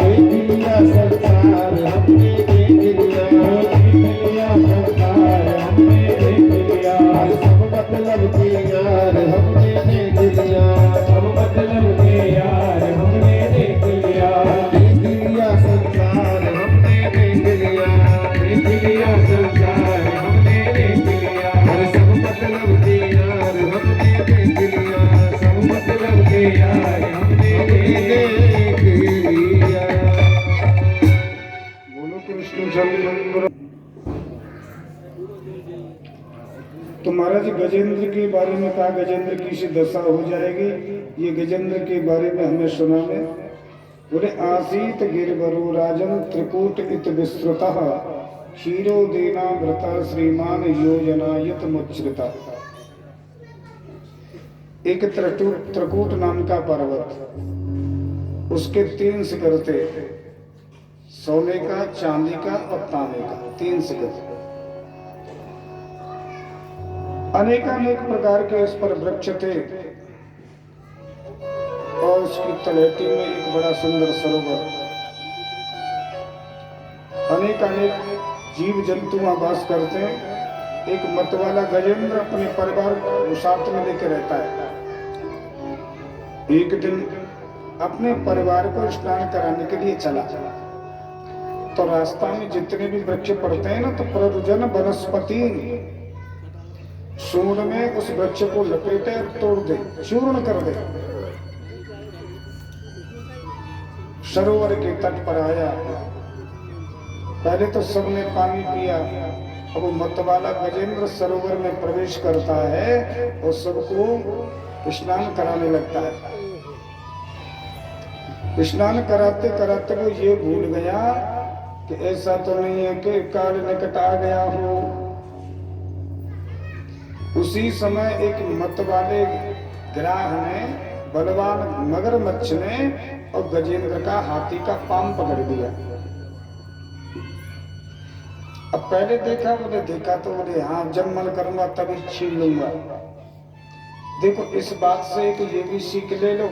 देख लिया संसार हमने देख लिया, देख लिया संसार हमने देख लिया, सब मतलब विष्णु चंद्र। तो महाराज गजेंद्र के बारे में कहा गजेंद्र की सी दशा हो जाएगी। ये गजेंद्र के बारे में हमें सुना में बोले आसीत गिरवरो राजन त्रिकूट इत विस्तृतः क्षीरो देना व्रता श्रीमान योजनायत मुच्रिता। एक त्रिकूट नाम का पर्वत, उसके 3 शिखर थे, सोने का, चांदी का और तांबे का 3 शिखर। अनेकानेक प्रकार के इस पर वृक्ष थे और उसकी तलहटी में एक बड़ा सुंदर सरोवर। अनेकानेक जीव जंतु वहां वास करते हैं। एक मतवाला गजेंद्र अपने परिवार को साथ में लेकर रहता है। एक दिन अपने परिवार को स्नान कराने के लिए चला, तो रास्ता में जितने भी वृक्ष पड़ते हैं ना, तो प्ररुजन वनस्पति सूंड में उस वृक्ष को लपेटे और तोड़ दे, चूर्ण कर दे। सरोवर के तट पर आया, पहले तो सबने पानी पिया। अब वो मतवाला गजेंद्र सरोवर में प्रवेश करता है और सबको स्नान कराने लगता है। स्नान कराते कराते वो ये भूल गया कि ऐसा तो नहीं है कि काल निकट आ गया हो। उसी समय एक मतवाले ग्राह ने, बलवान मगरमच्छ ने और गजेंद्र का हाथी का पांव पकड़ लिया। अब पहले देखा, बोले देखा तो बोले हाँ, जब मन करूंगा तभी छीन लूंगा। देखो इस बात से एक ये भी सीख ले लो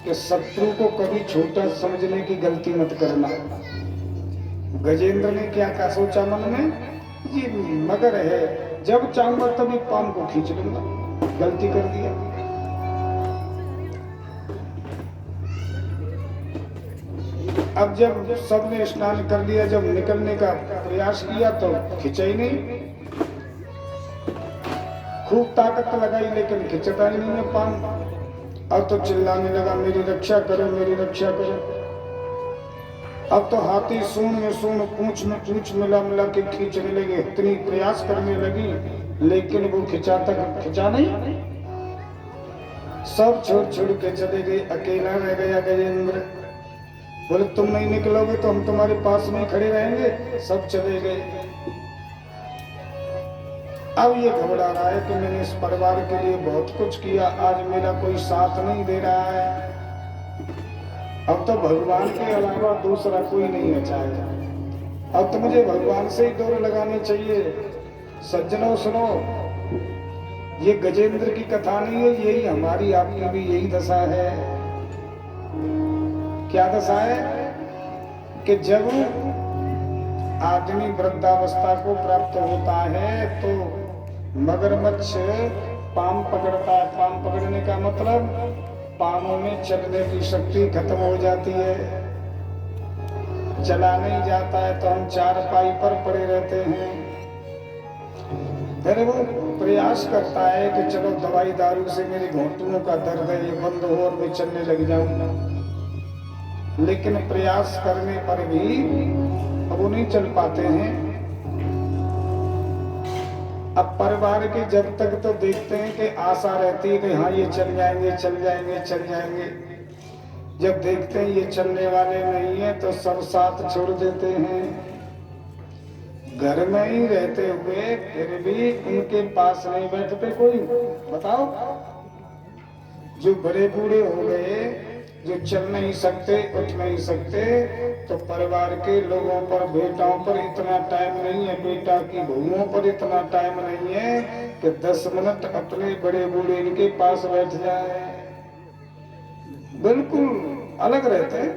कि शत्रु को कभी छोटा समझने की गलती मत करना। गजेंद्र ने क्या सोचा मन में, ये मगर है, जब चाहूंगा तभी पांव को खींच लूंगा। गलती कर दिया। अब जब सबने स्नान कर लिया, जब निकलने का प्रयास किया तो खिंचा ही नहीं। खूब ताकत लगाई लेकिन खिंचता ही नहीं है पांव। अब तो चिल्लाने लगा, मेरी रक्षा करो, मेरी रक्षा करो। अब तो हाथी सूंड में सूंड, पूंछ में पूंछ मिला मिला के खींचने लगे। इतनी प्रयास करने लगी लेकिन वो खिंचा नहीं। सब छोड़ छोड़ के चले गए, अकेला रह गया गजेंद्र। बोले तुम नहीं निकलोगे तो हम तुम्हारे पास में खड़े रहेंगे। सब चले गए। अब ये घबरा रहा है कि मैंने इस परिवार के लिए बहुत कुछ किया, आज मेरा कोई साथ नहीं दे रहा है। अब तो भगवान के अलावा दूसरा कोई नहीं बचाएगा। अब तो मुझे भगवान से ही डोर लगानी चाहिए। सज्जनों सुनो, ये गजेंद्र की कथा नहीं है, यही हमारी आपकी भी यही दशा है। क्या दशा है कि जब आदमी वृद्धावस्था को प्राप्त होता है तो मगरमच्छ पांव पकड़ता है। पांव पकड़ने का मतलब पांवों में चलने की शक्ति खत्म हो जाती है, चला नहीं जाता है, तो हम चारपाई पर पड़े रहते हैं। फिर वो प्रयास करता है कि चलो दवाई दारू से मेरे घुटनों का दर्द है, ये बंद हो और मैं चलने लग जाऊंगा। लेकिन प्रयास करने पर भी अब वो नहीं चल पाते हैं। अब परिवार के जब तक तो देखते हैं कि आशा रहती है कि हाँ ये चल जाएंगे चल जाएंगे चल जाएंगे। जब देखते हैं ये चलने वाले नहीं है तो सब साथ छोड़ देते हैं। घर में ही रहते हुए फिर भी उनके पास नहीं बैठते कोई। बताओ, जो बड़े बूढ़े हो गए, जो चल नहीं सकते, उठ नहीं सकते, तो परिवार के लोगों पर, बेटाओं पर इतना टाइम नहीं है, बेटा की बहुओं पर इतना टाइम नहीं है कि 10 मिनट अपने बड़े बूढ़े इनके पास बैठ जाए। बिल्कुल अलग रहते हैं।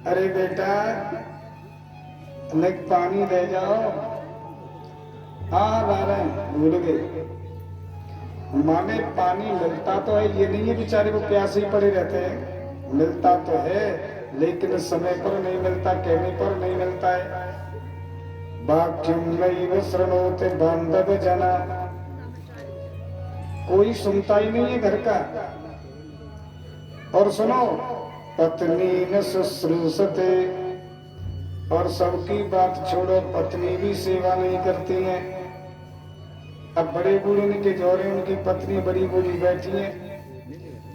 अरे बेटा लेक पानी दे जाओ। हाँ ला रहे हैं, भूल गए। माने पानी मिलता तो है, ये नहीं है बेचारे को प्यासे ही पड़े रहते हैं। मिलता तो है लेकिन समय पर नहीं मिलता, कहने पर नहीं मिलता है। वाक्यम नैव शृणोते बांधव जना, कोई सुनता ही नहीं है घर का। और सुनो, पत्नी न शुश्रूषते, और सबकी बात छोड़ो, पत्नी भी सेवा नहीं करती है। अब बड़े बूढ़े के जोरे उनकी पत्नी बड़ी बूढ़ी बैठी है।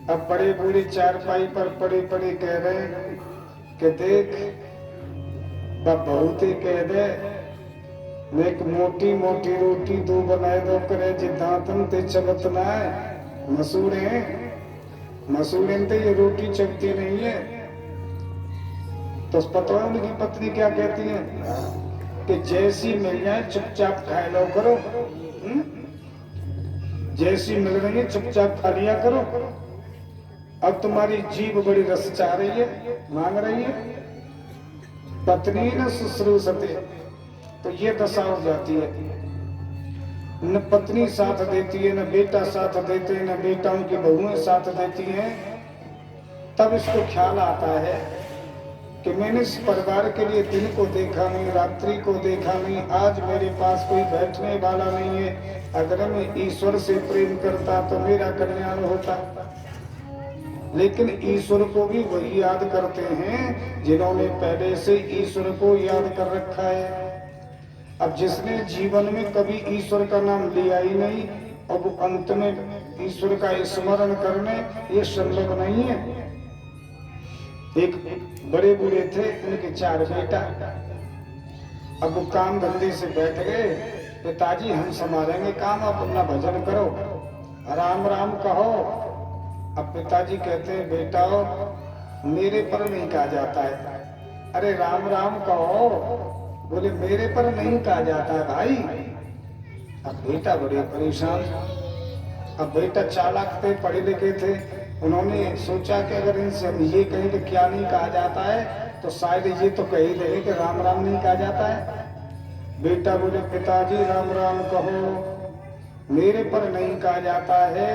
अब बड़े बूढ़े चारपाई पर पड़े पड़े कह रहे कि देख बहुत ही कह दे, एक मोटी मोटी रोटी दो बनाए दो करे जे दांतन ते चबत ना है। मसूरे ते ये रोटी चबती नहीं है। तो पता है उनकी पत्नी क्या कहती है कि जैसी मिल जाए चुपचाप खा लो करो। जैसी मिल रही है चुपचाप खा लिया करो। अब तुम्हारी जीभ बड़ी रस चाह रही है, मांग रही है। पत्नी न शुश्रूषते, तो ये दशा हो जाती है। न पत्नी साथ देती है, न बेटा साथ देते हैं, न बेटाओं की बहुएं साथ देती हैं। तब इसको ख्याल आता है कि मैंने इस परिवार के लिए दिन को देखा नहीं, रात्रि को देखा नहीं, आज मेरे पास कोई बैठने वाला नहीं है। अगर मैं ईश्वर से प्रेम करता तो मेरा कल्याण होता। लेकिन ईश्वर को भी वही याद करते हैं जिन्होंने पहले से ईश्वर को याद कर रखा है। अब जिसने जीवन में कभी ईश्वर का नाम लिया ही नहीं, अब अंत में ईश्वर का स्मरण करने ये संभव नहीं है। एक बड़े बूढ़े थे, उनके 4 बेटा। अब वो काम धंधे से बैठ गए, पिताजी हम संभालेंगे काम, आप अपना भजन करो, राम राम कहो। अब पिताजी कहते हैं बेटा मेरे पर नहीं कहा जाता है। अरे राम राम कहो। बोले मेरे पर नहीं कहा जाता है भाई। अब बेटा बड़े परेशान। अब बेटा चालाक थे, पढ़े लिखे थे, उन्होंने सोचा कि अगर इनसे हम ये कहें कि क्या नहीं कहा जाता है तो शायद ये तो कह ही देंगे कि राम राम नहीं कहा जाता है। बेटा बोले पिताजी राम राम कहो, मेरे पर नहीं कहा जाता है।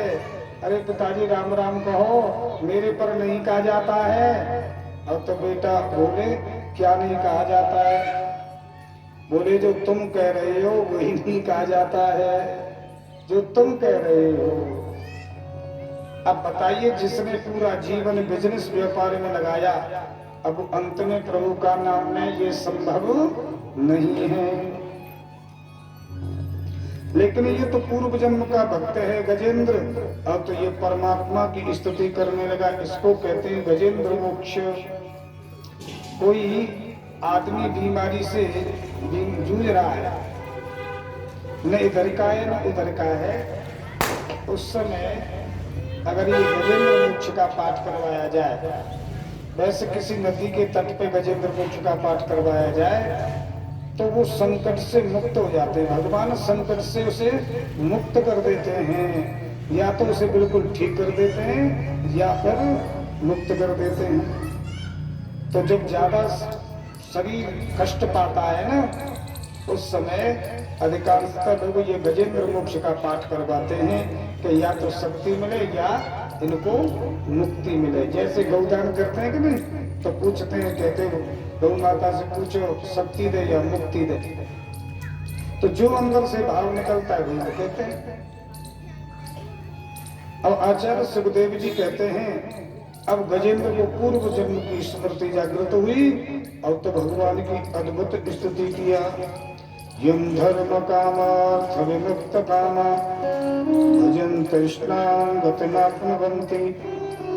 अरे पिताजी राम राम कहो, मेरे पर नहीं कहा जाता है। अब तो बेटा बोले क्या नहीं कहा जाता है। बोले जो तुम कह रहे हो वही नहीं कहा जाता है, जो तुम कह रहे हो। अब बताइए, जिसने पूरा जीवन बिजनेस व्यापार में लगाया, अब अंत में प्रभु का नाम में ये संभव नहीं है। लेकिन ये तो पूर्व जन्म का भक्त है गजेंद्र, अब तो ये परमात्मा की स्तुति करने लगा। इसको कहते हैं गजेंद्र मोक्ष। कोई आदमी बीमारी से जूझ रहा है, न इधर का है न उधर का है, उस समय अगर ये गजेंद्र मोक्ष का पाठ करवाया जाए, वैसे किसी नदी के तट पे गजेंद्र मोक्ष का पाठ करवाया जाए तो वो संकट से मुक्त हो जाते हैं। भगवान संकट से उसे मुक्त कर देते हैं, या तो उसे बिल्कुल ठीक कर देते हैं या फिर मुक्त कर देते हैं। तो जब ज्यादा शरीर कष्ट पाता है ना, उस समय अधिकांशतः लोग ये गजेंद्र मोक्ष का पाठ करवाते हैं कि या तो शक्ति मिले या इनको मुक्ति मिले। जैसे गौदान करते हैं कि नहीं, तो पूछते हैं, कहते हैं गौ माता से पूछो शक्ति दे या मुक्ति दे, तो जो अंदर से भाव निकलता है वही कहते हैं। अब आचार्य सुखदेव जी कहते हैं अब गजेंद्र को पूर्व जन्म की स्मृति जागृत हुई और तो भगवान की अद्भुत स्तुति किया। यम धर्म कामार्थ विमुक्त कामा भजन तृष्णां गतिमाप्नुवन्ति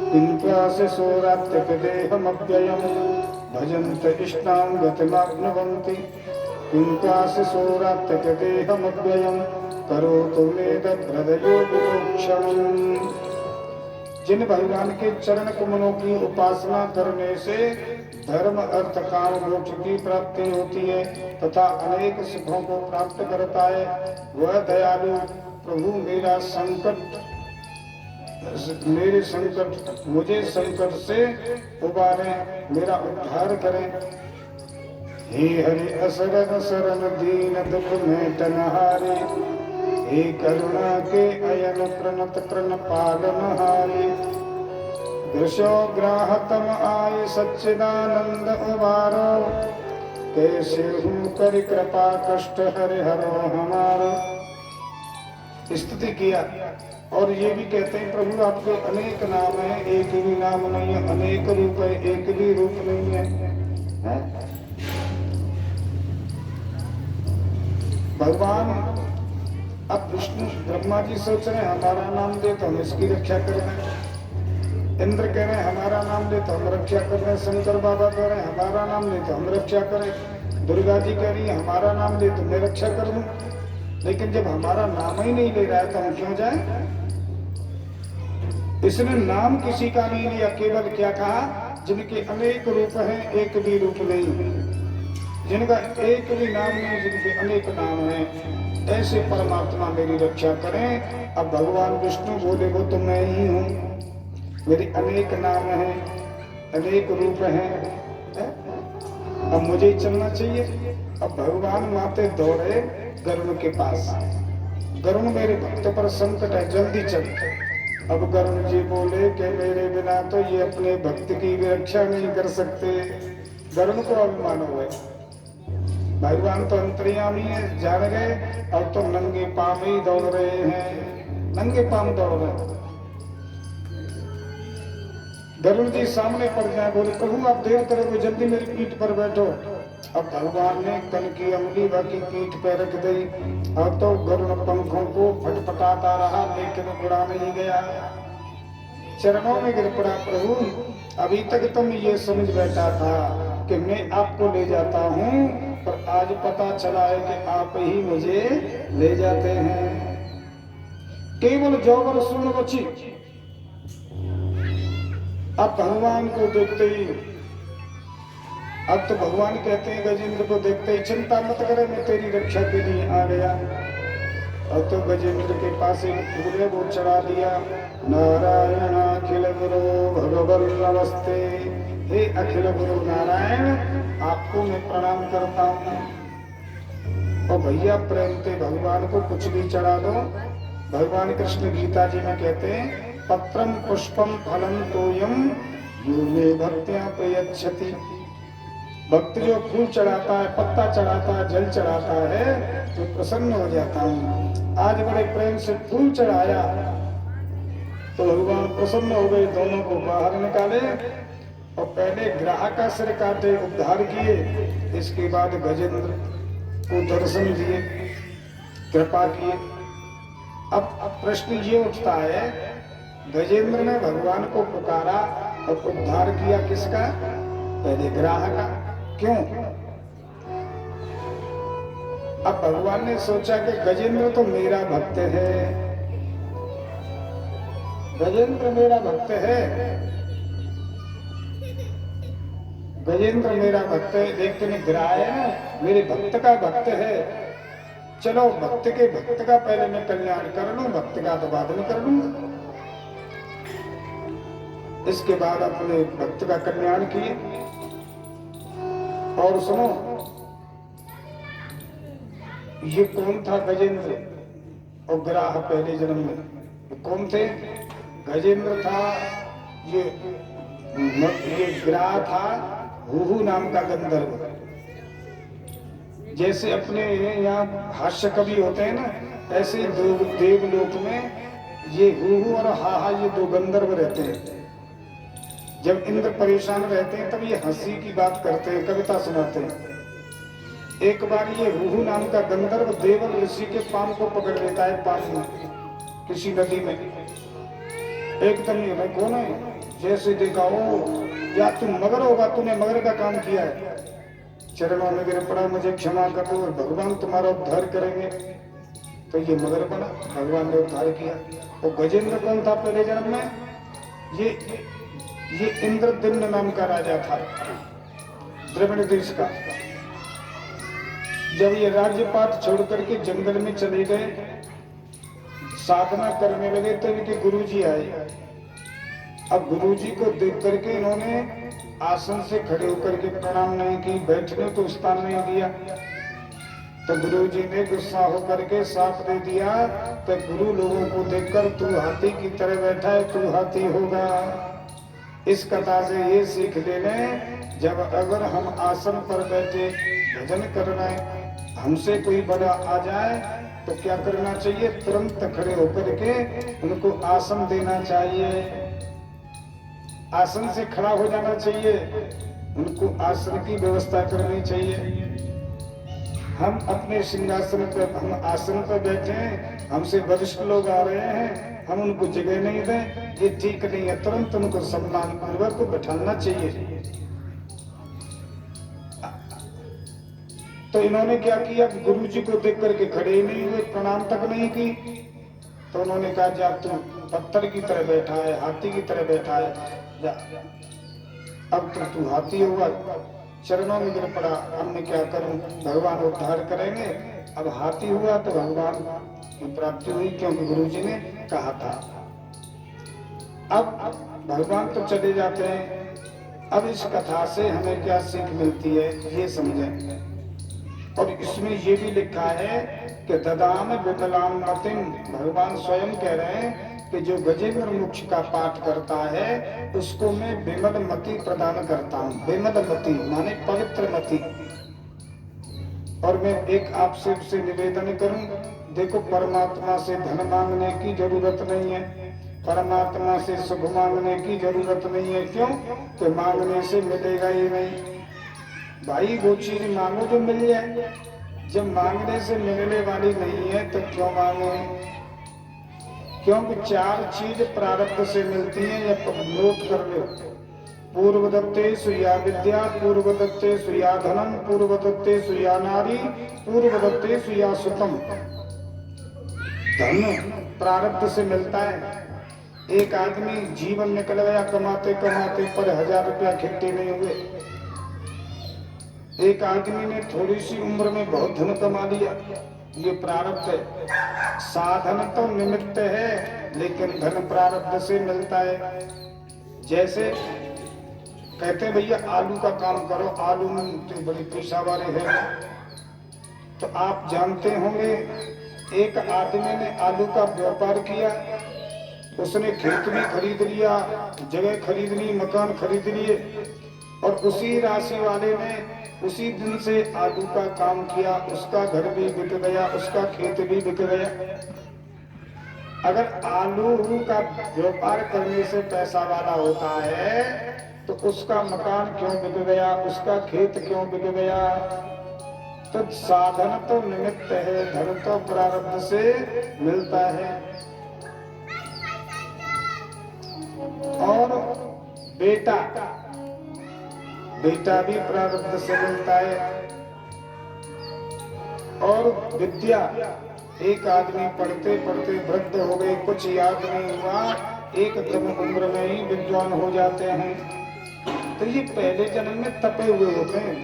किन्त्वास्य सोरात्य देहमव्ययम् भजन्त इष्टां गतिमाप्नुवन्ति किन्त्वास्य सोरात्य देहमव्ययम् करोतु मे हृदयो विमोक्षणम्। जिन भगवान के चरण कमलों की उपासना करने से धर्म अर्थ काम मोक्ष की प्राप्ति होती है तथा अनेक सुखों को प्राप्त करता है, वह दयालु प्रभु मुझे संकट से उबारे, मेरा उद्धार करें। हे हरि असरन शरण दीन दुख में टनहारे, हे करुणा के अयन प्रणत प्रण पालन हारे। दृशो ग्राहतम आय सच्चिदानंद उबारो, कैसे हूँ कर कृपा कष्ट हरि हरो हमारो। स्तुति किया और ये भी कहते हैं प्रभु आपके अनेक नाम है, एक भी नाम नहीं है, अनेक रूप है, एक भी रूप नहीं है। भगवान अब विष्णु ब्रह्मा जी सोच रहे हैं हमारा नाम दे तो हम इसकी रक्षा कर रहे हैं, इंद्र कह रहे हैं हमारा नाम ले तो हम रक्षा कर रहे हैं, शंकर बाबा कह रहे हैं हमारा नाम ले तो हम रक्षा करें, दुर्गा जी कह रही है हमारा नाम ले तो मैं रक्षा कर दूं। लेकिन जब हमारा नाम ही नहीं ले रहा है तो हम क्यों जाए? इसने नाम किसी का नहीं लिया, केवल क्या कहा, जिनके अनेक रूप हैं एक भी रूप नहीं, जिनका एक भी नाम नहीं जिनके अनेक नाम हैं, ऐसे परमात्मा मेरी रक्षा करें। अब भगवान विष्णु बोले वो तो मैं ही हूँ, मेरे अनेक नाम हैं, अनेक रूप हैं, अब मुझे ही चलना चाहिए। अब भगवान माते दौड़े गरुड़ के पास, गरुड़ मेरे भक्त पर संकट है, जल्दी चल। अब गरुड़ जी बोले कि मेरे बिना तो ये अपने भक्त की भी रक्षा नहीं कर सकते। गरुड़ को अभिमान हो गए, भगवान तो अंतर्यामी है, जान गए, अब तो नंगे पांव ही दौड़ रहे हैं, नंगे पांव दौड़ रहे हैं। गरुड़ जी सामने पड़ जाए, बोले प्रभु आप देर करोगे, जल्दी मेरी पीठ पर बैठो। अब भगवान ने कन की अंगुली बाकी पीठ पे रख दी, अब तो गरुड़ पंखों को फटफटाता रहा लेकिन उड़ा नहीं गया, चरणों में गिर पड़ा। प्रभु अभी तक तुम ये समझ बैठा था कि मैं आपको ले जाता हूँ, पर आज पता चला है कि आप ही मुझे ले जाते हैं। केवल जौवर सुन बची। अब भगवान को देखते ही, अब तो भगवान कहते हैं गजेंद्र को देखते ही चिंता मत करे, मैं तेरी रक्षा के लिए आ गया। अब तो गजेंद्र के पास एक फूल है वो चढ़ा दिया, नारायण अखिल गुरु भगवल नमस्ते, हे अखिल गुरु नारायण आपको मैं प्रणाम करता हूँ। और भैया प्रेम से भगवान को कुछ भी चढ़ा दो। भगवान कृष्ण गीता जी में कहते हैं पत्रम पुष्पम फलम तोयम यो मे भक्त्या प्रयच्छति। भक्त जो फूल चढ़ाता है, पत्ता चढ़ाता है, जल चढ़ाता है तो प्रसन्न हो जाता हूँ। आज बड़े प्रेम से फूल चढ़ाया तो भगवान प्रसन्न हो गए, दोनों को बाहर निकाले और पहले ग्राह का सिर काटे, उद्धार किए, इसके बाद गजेंद्र को दर्शन दिए, कृपा किए। अब प्रश्न ये उठता है, गजेंद्र ने भगवान को पुकारा और उद्धार किया किसका? पहले ग्राह का, क्यों? अब भगवान ने सोचा कि गजेंद्र तो मेरा भक्त है, गजेंद्र मेरा भक्त है, गजेंद्र मेरा भक्त है, लेकिन ग्राह मेरे भक्त का भक्त है। चलो भक्त के भक्त का पहले मैं कल्याण कर लूं, भक्त का तो बाद में कर लूंगा। इसके बाद अपने भक्त का कल्याण किए। और सुनो, ये कौन था गजेंद्र और ग्राह? पहले जन्म में कौन थे? गजेंद्र था, ये ग्राह था हुहु नाम का गंधर्व। जैसे अपने यहाँ हास्य कवि होते हैं ना, ऐसे दो देवलोक में ये हुहु और हाहा ये दो गंधर्व रहते हैं। जब इंद्र परेशान रहते हैं तब ये हंसी की बात करते हैं, कविता सुनाते हैं। एक बार ये हुहु नाम का गंधर्व देवल ऋषि के पांव को पकड़ लेता है, पांव में किसी नदी में। एकदम ये भाई कौन है? जैसे देखा हो या तुम मगर होगा, तूने मगर का काम किया है, चरणों में गिर पड़ा, मुझे क्षमा कर दो, भगवान तुम्हारा उद्धार करेंगे। तो ये मगर बना, भगवान ने उद्धार किया। और गजेंद्र कौन था पहले जन्म में? ये इंद्रद्युम्न नाम का राजा था, द्रविड़ देश का। जब ये राज्यपाट छोड़ करके जंगल में चले गए, साधना करने लगे तो इनके गुरुजी आए। अब गुरुजी को देख करके इन्होंने आसन से खड़े होकर के प्रणाम नहीं की, बैठने को स्थान नहीं दिया। तो गुरुजी ने गुस्सा होकर के साफ दे दिया, तो गुरु लोगों को देखकर तू हाथी की तरह बैठा है, तू हाथी होगा। इस कथा से ये सीख ले लें, जब अगर हम आसन पर बैठे भजन कर रहे हैं, हमसे कोई बड़ा आ जाए तो क्या करना चाहिए? तुरंत खड़े होकर के उनको आसन देना चाहिए, आसन से खड़ा हो जाना चाहिए, उनको आसन की व्यवस्था करनी चाहिए। हम अपने सिंहासन पर, हम आसन पर बैठे हैं, हमसे वरिष्ठ लोग आ रहे हैं, हम उनको जगह नहीं दें, ये ठीक नहीं है। तुरंत उनको सम्मान पूर्वक बैठाना चाहिए। तो इन्होंने क्या किया, गुरु जी को देख करके खड़े ही नहीं हुए, प्रणाम तक नहीं की। तो उन्होंने कहा, जा तू पत्थर की तरह बैठा है, हाथी की तरह बैठा है, जा अब तो तू हाथी हुआ, चरणों में गिर पड़ा, अब मैं क्या करूं, भगवान उद्धार करेंगे। अब हाथी हुआ तो भगवान की प्राप्ति हुई, क्योंकि गुरु जी ने कहा था। अब भगवान तो चले जाते हैं। अब इस कथा से हमें क्या सीख मिलती है, ये समझें। और इसमें ये भी लिखा है कि ददाम विमलाम मतिम, भगवान स्वयं कह रहे हैं कि जो गजेंद्र मोक्ष का पाठ करता है उसको मैं विमल मति प्रदान करता हूँ। विमल मति माने पवित्र मति। और मैं एक आपसे से निवेदन करूं, देखो परमात्मा से धन मांगने की जरूरत नहीं है, परमात्मा से सुख मांगने की जरूरत नहीं है। क्यों? तो मांगने से मिलेगा ही नहीं भाई, वो चीज मांगो जो मिल जाए। जब मांगने से मिलने वाली नहीं है तो क्यों मांगे? क्योंकि 4 चीज प्रारब्ध से मिलती हैं, या नोट कर लो। पूर्व दत्ते सुया विद्या, पूर्व दत्ते सुया धनम, पूर्व दत्ते सुया नारी, पूर्व दत्ते सुया सुतम। धन प्रारब्ध से मिलता है। एक आदमी जीवन निकल गया कमाते कमाते, पर 1000 रुपया इकट्ठे नहीं हुए। एक आदमी ने थोड़ी सी उम्र में बहुत धन कमा लिया, ये प्रारब्ध है। साधन तो निमित्त है, लेकिन धन प्रारब्ध से मिलता है। जैसे कहते हैं भैया आलू का काम करो, आलू में तो बड़ी पैसा वाले हैं। तो आप जानते होंगे, एक आदमी ने आलू का व्यापार किया, उसने खेत भी खरीद लिया, जगह खरीद ली, मकान खरीद लिए, और उसी राशि वाले ने उसी दिन से आलू का काम किया, उसका घर भी बिक गया, उसका खेत भी बिक गया। अगर आलू का व्यापार करने से पैसा वाला होता है तो उसका मकान क्यों बिक गया, उसका खेत क्यों बिक गया? तो साधन तो निमित्त है, धन तो प्रारब्ध से मिलता है। और बेटा भी प्रारब्ध से मिलता है। और विद्या, एक आदमी पढ़ते पढ़ते वृद्ध हो गए, कुछ याद नहीं हुआ, एक कम उम्र में ही विद्वान हो जाते हैं। तो ये पहले जन्म में तपे हुए होते हैं,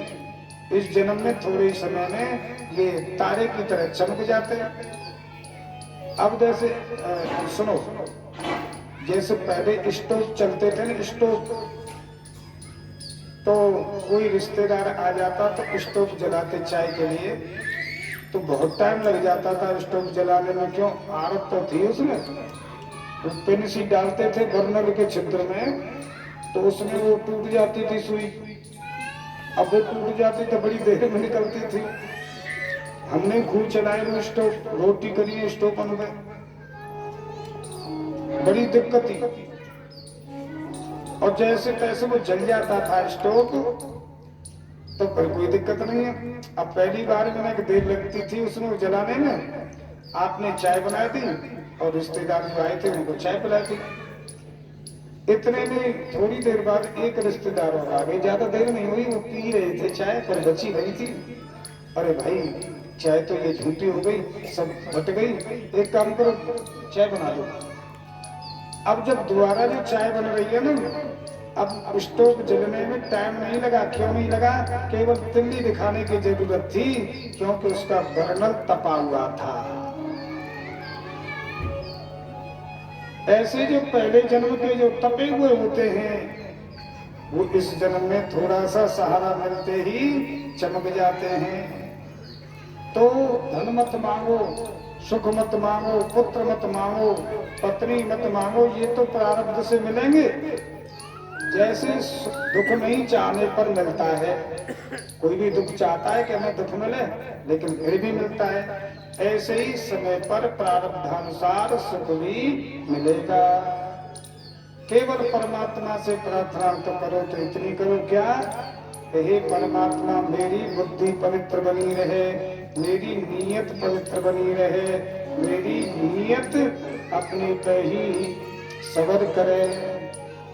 इस जन्म में थोड़े समय में ये तारे की तरह चमक जाते हैं। अब जैसे सुनो, जैसे पहले स्टोव चलते थे ना, स्टोव, तो कोई रिश्तेदार आ जाता तो स्टोव जलाते चाय के लिए, तो बहुत टाइम लग जाता था स्टोव जलाने में। क्यों? आरत तो थी उसमें, वो पिन सी डालते थे बर्नर के छिद्र में, तो उसमें वो टूट जाती थी सुई। अब वो टूट जाती तो बड़ी देर में निकलती थी। हमने खूब चलाए वो स्टोव, रोटी करिए स्टोव बन गए, बड़ी दिक्कत थी। और जैसे तैसे वो जल जाता था स्टोव, तो फिर कोई दिक्कत नहीं है। अब पहली बार मैंने एक देर लगती थी उसमें जलाने में, आपने चाय बनाई थी और रिश्तेदार जो आए थे उनको चाय पिलाई थी। इतने में थोड़ी देर बाद एक रिश्तेदार और आ गए, ज्यादा देर नहीं हुई, वो पी रहे थे चाय, पर बची गई थी। अरे भाई चाय तो ये झूठी हो गई, सब बट गई, एक काम करो चाय बना दो। अब जब दोबारा जो चाय बन रही है ना, अब स्टोव जलने में टाइम नहीं लगा। क्यों नहीं लगा? केवल तिल्ली दिखाने की जरूरत थी, क्योंकि उसका बर्नर तपा हुआ था। ऐसे जो पहले जन्म के जो तपे हुए होते हैं, वो इस जन्म में थोड़ा सा सहारा मिलते ही चमक जाते हैं। तो धन मत मांगो, सुख मत मांगो, पुत्र मत मांगो, पत्नी मत मांगो, ये तो प्रारब्ध से मिलेंगे। जैसे दुख नहीं चाहने पर मिलता है, कोई भी दुख चाहता है कि हमें दुख मिले, लेकिन फिर भी मिलता है। ऐसे ही समय पर प्रारब्धानुसार सुख भी मिलेगा। केवल परमात्मा से प्रार्थना तो करो, तो इतनी करो क्या हे परमात्मा मेरी बुद्धि पवित्र बनी रहे, मेरी नीयत पवित्र बनी रहे, मेरी नीयत अपने पे ही सबर करे,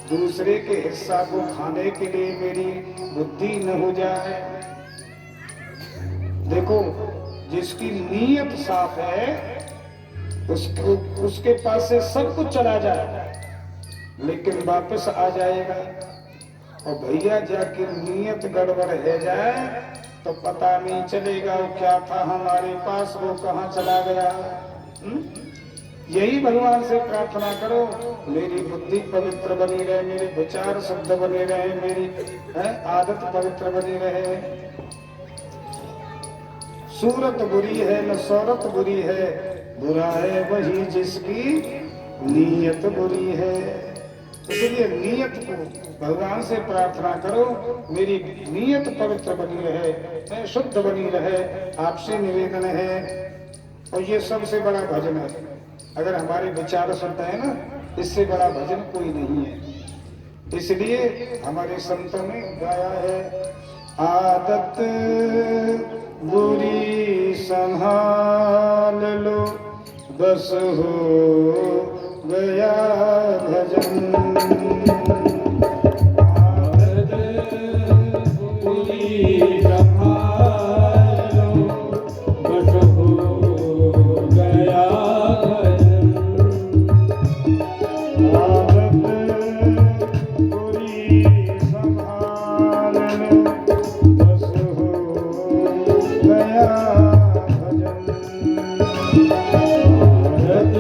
दूसरे के हिस्सा को खाने के लिए मेरी बुद्धि न हो जाए। देखो जिसकी नीयत साफ है उसको उसके पास से सब कुछ चला जाए लेकिन वापस आ जाएगा। और भैया जाके नीयत गड़बड़ है जाए तो पता नहीं चलेगा वो क्या था हमारे पास, वो कहाँ चला गया। यही भगवान से प्रार्थना करो, मेरी बुद्धि पवित्र बनी रहे, मेरे विचार शुद्ध बने रहे, मेरी आदत पवित्र बनी रहे। सूरत बुरी है न सौरत बुरी है, बुरा है वही जिसकी नीयत बुरी है। इसलिए नीयत को भगवान से प्रार्थना करो, मेरी नीयत पवित्र बनी रहे, मैं शुद्ध बनी रहे, आपसे निवेदन है। और ये सबसे बड़ा भजन है, अगर हमारे विचार शुद्ध है ना, इससे बड़ा भजन कोई नहीं है। इसलिए हमारे संतों ने गाया है, आदत बुरी संभाल लो बस हो गया भजन। आदत बुरी संभाल लो बस हो गया भजन। आदत बुरी संभाल लो बस हो गया भजन। आदत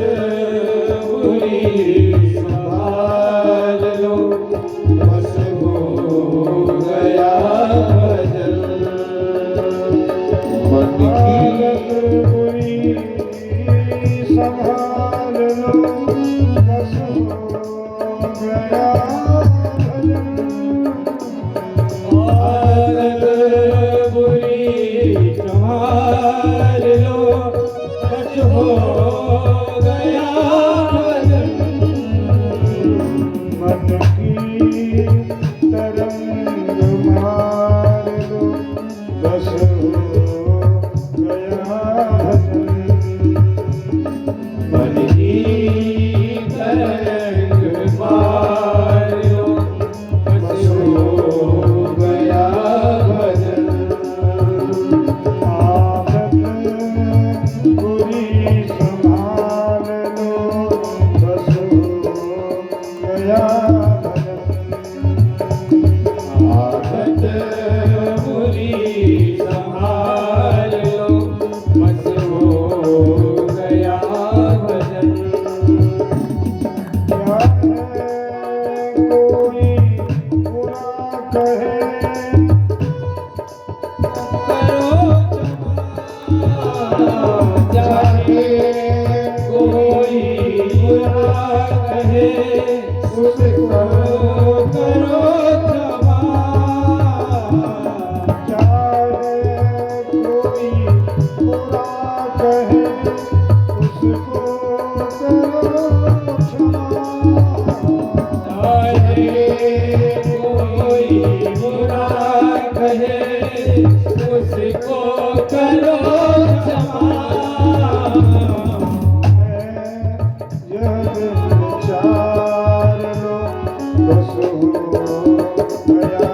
बुरी संभाल लो बस हो गया भजन। मन की आदत बुरी संभाल लो बस हो गया भजन। आदत बुरी संभाल लो बस हो गया भजन। मन की तरंग मार लो बस हो गया भजन। मन की तरंग मार लो बस हो गया भजन। आदत बुरी संभाल लो बस हो गया भजन। आदत बुरी संभाल लो बस हो गया भजन। क्या है कोई बुरा कहे चाहे कोई बुरा कहे उसको करो क्षमा। चाहे कोई बुरा कहे उसको करो क्षमा। चाहे कोई बुरा कहे उसको करो क्षमा। यह विचार लो बस हो गया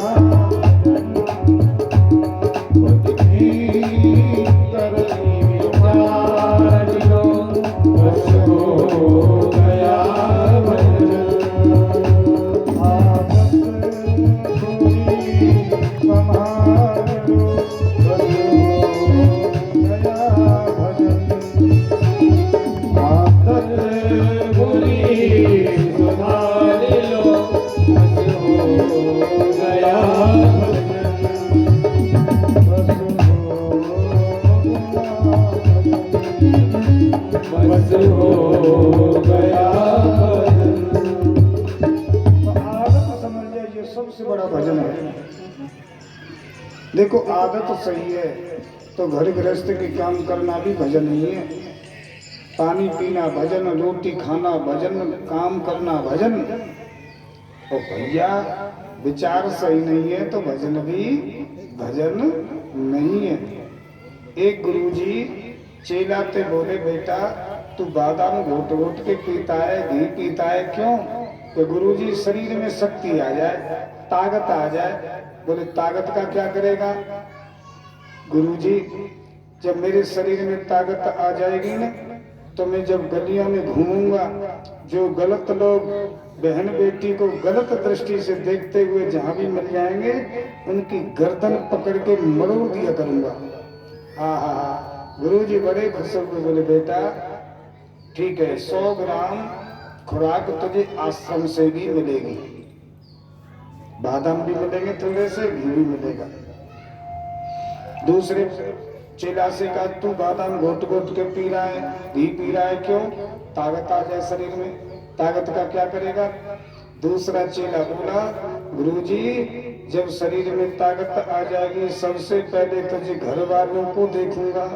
मन की तरंग मार लो बस हो गया भजन। आदत बुरी संभाल लो बस हो गया भजन। आदत बुरी संभाल लो बस हो गया भजन। बस हो गया भजन। बस हो गया भजन। तो आदत समझ लिया, ये सबसे बड़ा भजन है। देखो आदत सही है तो घर गृहस्थ के काम करना भी भजन ही है। पानी पीना भजन, रोटी खाना भजन, काम करना भजन। और भैया विचार सही नहीं है तो भजन भी भजन नहीं है। एक गुरुजी चिल्लाते बोले, बेटा तू बादाम घोट घोट के पीता है, घी पीता है, क्यों? तो गुरुजी शरीर में शक्ति आ जाए, ताकत आ जाए। बोले ताकत का क्या करेगा? गुरुजी जब मेरे शरीर में ताकत आ जाएगी ना, तो मैं जब गलियों में घूमूंगा, जो गलत लोग बहन बेटी को गलत दृष्टि से देखते हुए जहां भी मिल जाएंगे, उनकी गर्दन पकड़ के मरोड़ दिया करूंगा। हाँ, गुरुजी बड़े खुश हुए, बोले बेटा ठीक है, 100 ग्राम खुराक तुझे आश्रम से भी मिलेगी, बादाम भी मिलेंगे, थोड़े से घी भी मिलेगा। दूसरे चेला से कहा, तू बादाम घोट घोट के पी रहा है, घी पी रहा है, क्यों? ताकत आ जाए शरीर में। ताकत का क्या करेगा? दूसरा चेला बोला, गुरुजी जब शरीर में ताकत आ जाएगी, सबसे पहले तुझे घर वालों को देखूंगा।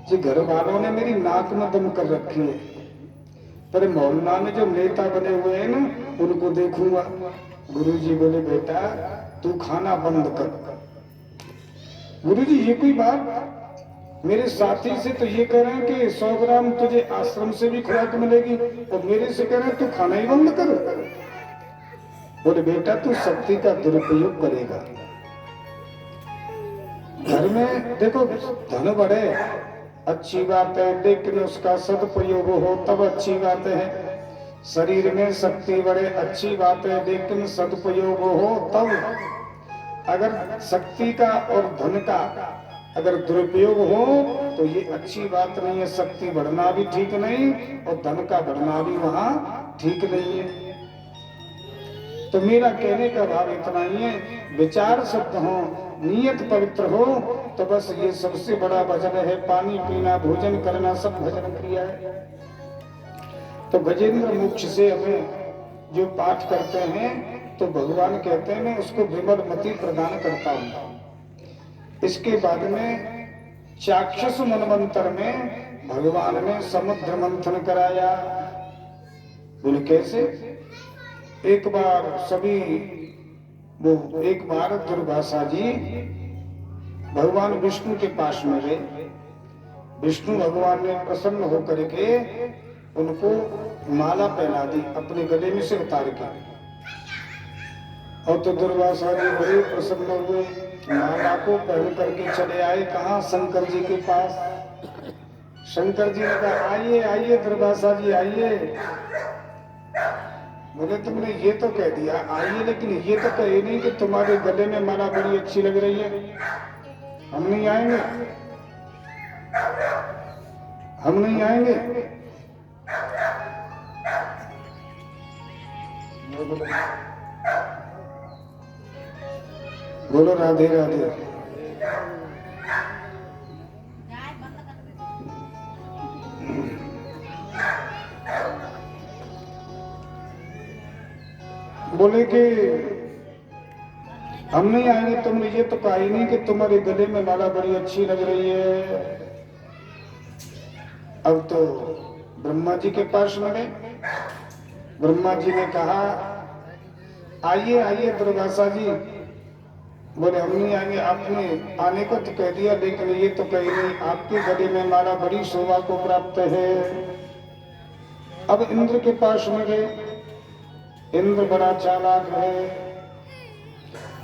जी घर वालों ने मेरी नाक में दम कर रखी है, पर मोहल्ला में जो नेता बने हुए हैं ना, उनको देखूंगा। गुरुजी बोले, बेटा तू खाना बंद कर। गुरुजी ये कोई बात? मेरे साथी से तो ये कह रहे हैं कि 100 ग्राम तुझे आश्रम से भी खुराक मिलेगी, और मेरे से कह रहे हैं तू खाना ही बंद कर। बोले बेटा तू शक्ति का दुरुपयोग करेगा। घर में देखो धन बढ़े अच्छी बात है, लेकिन उसका सदुपयोग हो तब अच्छी बात है। शरीर में शक्ति बढ़े अच्छी बात है, लेकिन सदुपयोग हो तब। अगर शक्ति का और धन का अगर दुरुपयोग हो तो ये अच्छी बात नहीं है। शक्ति बढ़ना भी ठीक नहीं और धन का बढ़ना भी वहां ठीक नहीं है। तो मेरा कहने का भाव इतना ही है, विचार शुद्ध हो, नियत पवित्र हो, तो बस ये सबसे बड़ा भजन है। पानी पीना, भोजन करना, सब भजन क्रिया है। तो गजेंद्र मोक्ष से हमें जो पाठ करते हैं, तो भगवान कहते हैं मैं उसको विमल मति प्रदान करता हूं। इसके बाद में चाक्षुष मनवंतर में भगवान ने समुद्र मंथन कराया। बोले कैसे? एक बार दुर्वासा जी भगवान विष्णु के पास में गए। विष्णु भगवान ने प्रसन्न होकर के उनको माला पहना दी, अपने गले में से उतार के। और तो दुर्वासा जी बड़े प्रसन्न हुए, माला को पहन करके चले आए। कहाँ? शंकर जी के पास। शंकर जी ने कहा, आइए आइए दुर्वासा जी आइए। बोले तुमने ये तो कह दिया आइए, लेकिन ये तो कहे नहीं कि तुम्हारे गले में माला बड़ी अच्छी लग रही है। हम नहीं आएंगे, हम नहीं आएंगे। बोलो राधे राधे। बोले कि हम नहीं आएंगे, तुमने ये तो कहा ही नहीं कि तुम्हारे गले में माला बड़ी अच्छी लग रही है। अब तो ब्रह्मा जी के पास में गए। ब्रह्मा जी ने कहा, आइए आइए दुर्वासा जी। बोले हम नहीं आएंगे, आपने आने को तो कह दिया, लेकिन ये तो कही नहीं आपके गले में माला बड़ी शोभा को प्राप्त है। अब इंद्र के पास में गए। इंद्र बड़ा चालाक है।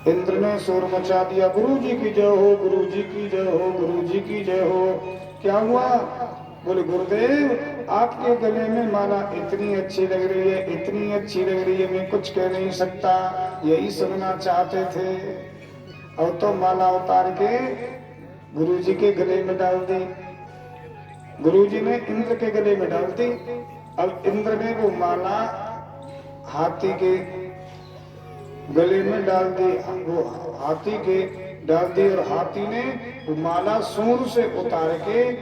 इंद्र ने शोर मचा दिया, गुरु जी की जय हो, गुरु जी की जय हो, गुरु जी की जय हो। क्या हुआ? बोले गुरुदेव आपके गले में माला इतनी अच्छी लग रही है, इतनी अच्छी लग रही है, मैं कुछ कह नहीं सकता, यही सुनना चाहते थे। और तो माला उतार के गुरु जी के गले में डाल दी। गुरु जी ने इंद्र के गले में डाल दी। अब इंद्र ने वो माला हाथी के गले में डाल दी, वो हाथी के डाल दी, और हाथी ने वो माला सूंड से उतार के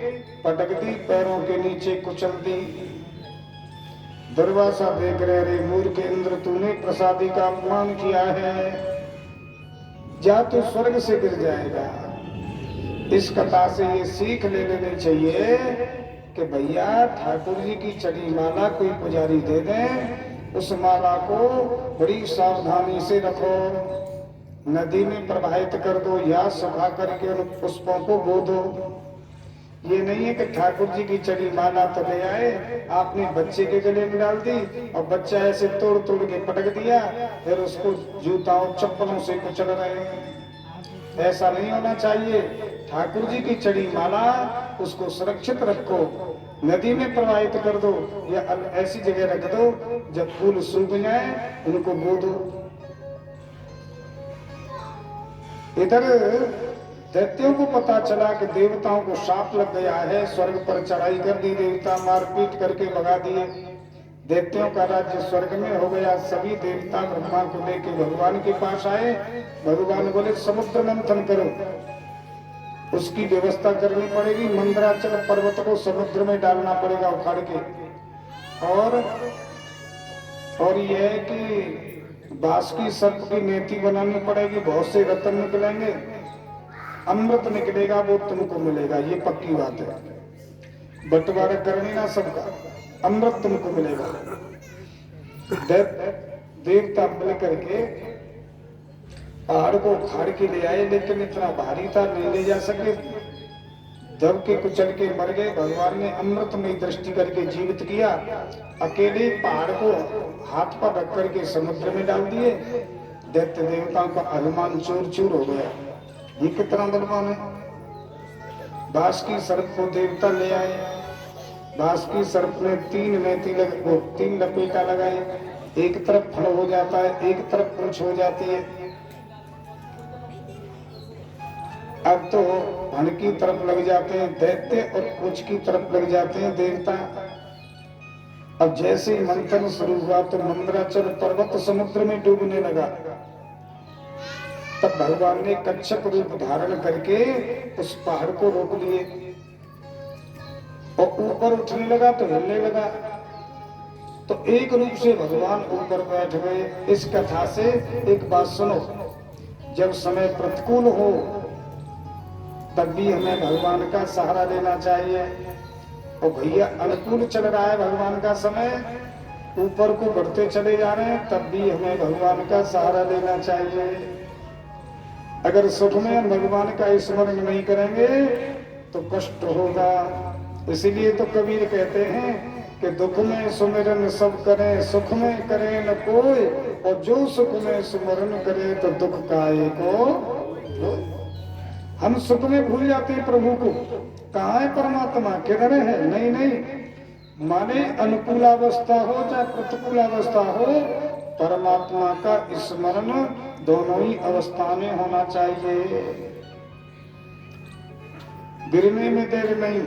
पटक दी, पैरों के नीचे कुचल दी। दुर्वासा देख रहे, रे मूर्ख इंद्र, तूने प्रसादी का अपमान किया है, जा तू स्वर्ग से गिर जाएगा। इस कथा से ये सीख ले लेनी चाहिए कि भैया ठाकुर जी की चढ़ी माला कोई पुजारी दे दें, उस माला को बड़ी सावधानी से रखो, नदी में प्रवाहित कर दो या सुखा करके उन पुष्पों को बो दो। ये नहीं है कि ठाकुर जी की चढ़ी माला तो ले आए, आपने बच्चे के गले में डाल दी और बच्चा ऐसे तोड़ तोड़ के पटक दिया, फिर उसको जूताओं चप्पलों से कुचल रहे हैं। ऐसा नहीं होना चाहिए। ठाकुर जी की चढ़ी माला उसको सुरक्षित रखो, नदी में प्रवाहित कर दो या ऐसी जगह रख दो जब फूल सूख जाए उनको बो दो। इधर दैत्यों को पता चला कि देवताओं को शाप लग गया है, स्वर्ग पर चढ़ाई कर दी, देवता मारपीट करके भगा दिए, दैत्यों का राज्य स्वर्ग में हो गया। सभी देवता ब्रह्मा को लेकर भगवान के पास आए। भगवान बोले समुद्र मंथन करो, उसकी व्यवस्था करनी पड़ेगी, मंदराचल पर्वत को समुद्र में डालना पड़ेगा उखाड़ के। और यह है कि बांस की सर्प की नेति बनानी पड़ेगी, बहुत से रत्न निकलेंगे, अमृत निकलेगा, वो तुमको मिलेगा, ये पक्की बात है। बंटवारा करनी ना सबका, अमृत तुमको मिलेगा। देवता मिल करके पहाड़ को उखाड़ के ले आए, लेकिन इतना भारी था नहीं ले जा सके, दब के कुचल के मर गए। भगवान ने अमृत में दृष्टि करके जीवित किया, अकेले पहाड़ को हाथ पर रख करके समुद्र में डाल दिए। दैत्य देवताओं का अभिमान चूर चूर हो गया। ये कितना बलवान है। बांस की सर्प को देवता ले आए, बांस की सर्प ने तीन लपेटा लगाई, एक तरफ फल हो जाता है, एक तरफ पूंछ हो जाती है। अब तो फल की तरफ लग जाते हैं दैत्य और पूंछ की तरफ लग जाते हैं देवता। अब जैसे मंथन शुरू हुआ तो मंदराचल पर्वत समुद्र में डूबने लगा। तब भगवान ने कच्छप रूप धारण करके उस पहाड़ को रोक लिए और ऊपर उठने लगा तो हिलने लगा। तो एक रूप से भगवान ऊपर बैठ गए। इस कथा से एक बात सुनो, जब समय प्रतिकूल हो तब भी हमें भगवान का सहारा लेना चाहिए। और भैया अनुकूल चल रहा है भगवान का समय, ऊपर को बढ़ते चले जा रहे हैं, तब भी हमें भगवान का सहारा लेना चाहिए। अगर सुख में हम भगवान का स्मरण नहीं करेंगे तो कष्ट होगा। इसीलिए तो कबीर कहते हैं कि दुख में सुमिरन सब करें, सुख में करे न कोई, और जो सुख में सुमिरन करे तो दुख काहे को। हम सुख में भूल जाते हैं प्रभु को, कहाँ है परमात्मा, किधर है। नहीं, माने अनुकूलावस्था हो चाहे प्रतिकूलावस्था हो, परमात्मा का स्मरण दोनों ही अवस्था में होना चाहिए। गिरने में देर नहीं।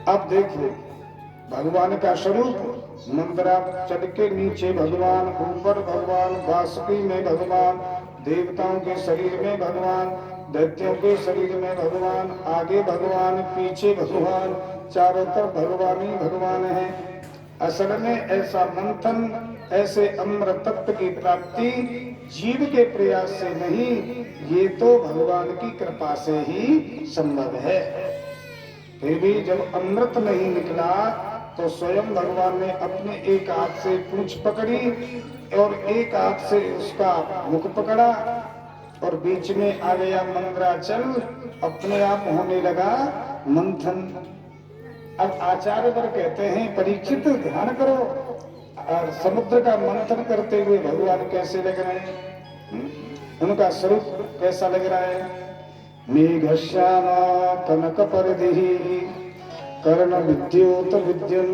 अब देखो भगवान का स्वरूप, मंदराचल के नीचे भगवान, ऊपर भगवान, बांसुरी में भगवान, देवताओं के शरीर में भगवान, दैत्यों के शरीर में भगवान, आगे भगवान, पीछे भगवान, चारों तरफ भगवान ही भगवान है। असल में ऐसा मंथन, ऐसे अमृत तत्व की प्राप्ति जीव के प्रयास से नहीं, ये तो भगवान की कृपा से ही संभव है। फिर भी जब अमृत नहीं निकला तो स्वयं भगवान ने अपने एक हाथ से पूंछ पकड़ी और एक हाथ से उसका मुख पकड़ा और बीच में आ गया मंदराचल, अपने आप होने लगा मंथन। अब आचार्य पर कहते हैं परीक्षित ध्यान करो, और समुद्र का मंथन करते हुए भगवान कैसे लग रहे हैं, उनका स्वरूप कैसा लग रहा है। मेघश्यामा कनक परिधि कर्ण विद्युत विद्युन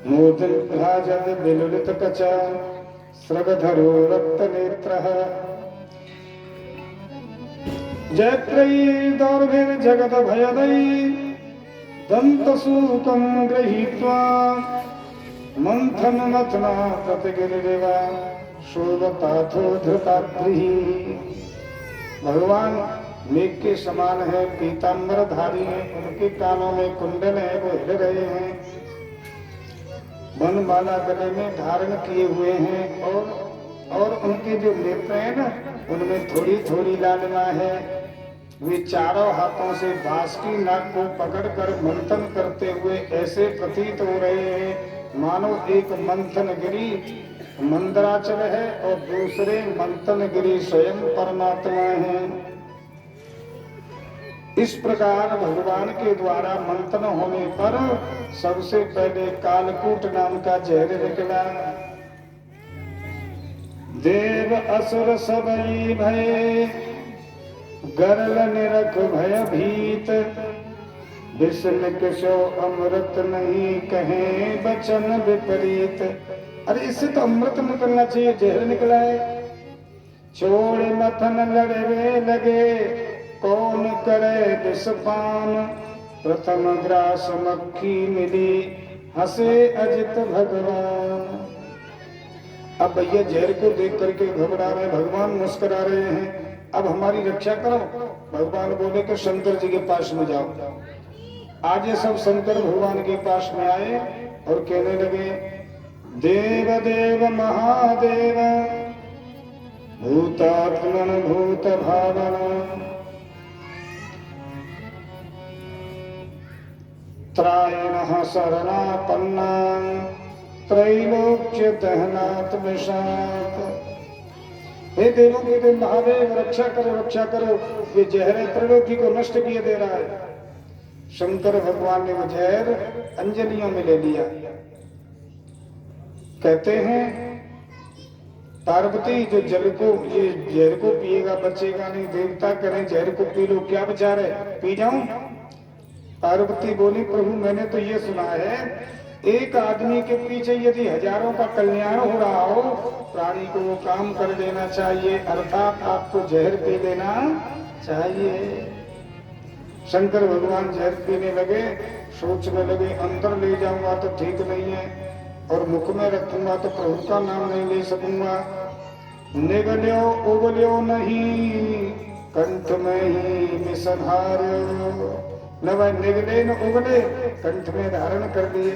मोदन भ्राजत बिलुलित कचा स्रगधरो रक्त नेत्रः जयत्रयी दौर्भिर जगत भयदयी दन्तसूकं गृहीत्वा मंथन मथना प्रतिगिरिवा शोभताथो धृताद्रिः। भगवान मेघ के समान है, पीतांबरधारी है, उनके कानों में कुंडल है, वो हिल रहे हैं, वनमाला गले में धारण किए हुए हैं, और उनके जो नेत्र हैं ना, उनमें थोड़ी थोड़ी लालिमा है। वे चारों हाथों से बांस की नाक को पकड़कर मंथन करते हुए ऐसे प्रतीत हो रहे हैं मानो एक मंथनगिरी मंदराचल है और दूसरे मंथनगिरी स्वयं परमात्मा है। इस प्रकार भगवान के द्वारा मंथन होने पर सबसे पहले कालकूट नाम का जहर निकला। देव असुर सबई भय गरल निरख भय भीत विष्णु किशो अमृत नहीं कहे बचन विपरीत। अरे इससे तो अमृत निकलना चाहिए, जहर निकला है। छोड़ मथन लड़वे लगे कौन करे विषपान प्रथम ग्रास मक्खी मिली हंसे अजित भगवान। अब भैया जहर को देख करके घबरा रहे, भगवान मुस्कुरा रहे हैं, अब हमारी रक्षा करो। भगवान बोले कि शंकर जी के पास में जाओ। आज ये सब शंकर भगवान के पास में आए और कहने लगे, देव देव महादेव भूतात्मन भूत भावना त्रायणः शरणापन्ना त्रैलोक्य दहनात् विषात्। हे देवों के देव महादेव रक्षा करो रक्षा करो, ये जहर त्रिलोकी को नष्ट किए दे रहा है। शंकर भगवान ने वो जहर अंजलियों में ले लिया। कहते हैं पार्वती जो जल को ये जहर को पिएगा बचेगा नहीं। देवता करें जहर को पी लो, क्या बेचारे पी जाऊं? पार्वती बोली, प्रभु मैंने तो ये सुना है एक आदमी के पीछे यदि हजारों का कल्याण हो रहा हो, प्राणी को वो काम कर देना चाहिए, अर्थात आपको जहर पी लेना चाहिए। शंकर भगवान जहर पीने लगे, सोचने लगे अंदर ले जाऊंगा तो ठीक नहीं है और मुख में रखूंगा तो प्रभु का नाम नहीं ले सकूंगा। निगल्यो उगल्यो नहीं कंठ में ही विषधार। न वह निगले न उगले, कंठ में धारण कर दिए,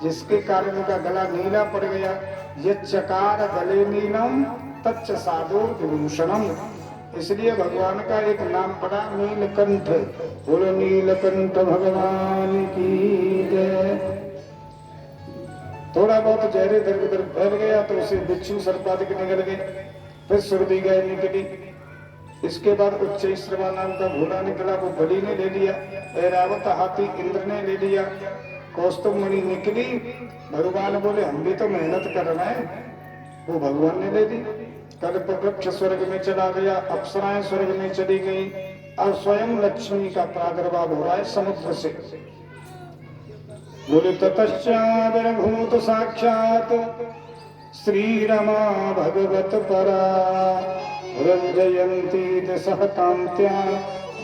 जिसके कारण उनका गला नीला पड़ गया। ये चकार गले नीलम तच्च साधु विभूषणम। इसलिए भगवान का एक नाम पड़ा नीलकंठ। बोलो नीलकंठ भगवान की जय। थोड़ा बहुत जहरे दर उधर फैल गया तो उसे बिच्छू सर्पादिक निकल गए, फिर सुरभि गए निकली। इसके बाद उच्चैश्रवा नाम का घोड़ा निकला, वो बलि ने ले लिया। ऐरावत हाथी इंद्र ने ले लिया। कौस्तुभ मणि निकली, भगवान बोले हम भी तो मेहनत कर रहे हैं, वो भगवान ने ले ली। कल्प वृक्ष स्वर्ग में चला गया, अप्सराएं स्वर्ग में चली गई। अब स्वयं लक्ष्मी का प्रादुर्भाव हो रहा है समुद्र से। बोले ततश्चाविर्भूत साक्षात श्री रमा भगवत परा रंजयंती दशः कांत्या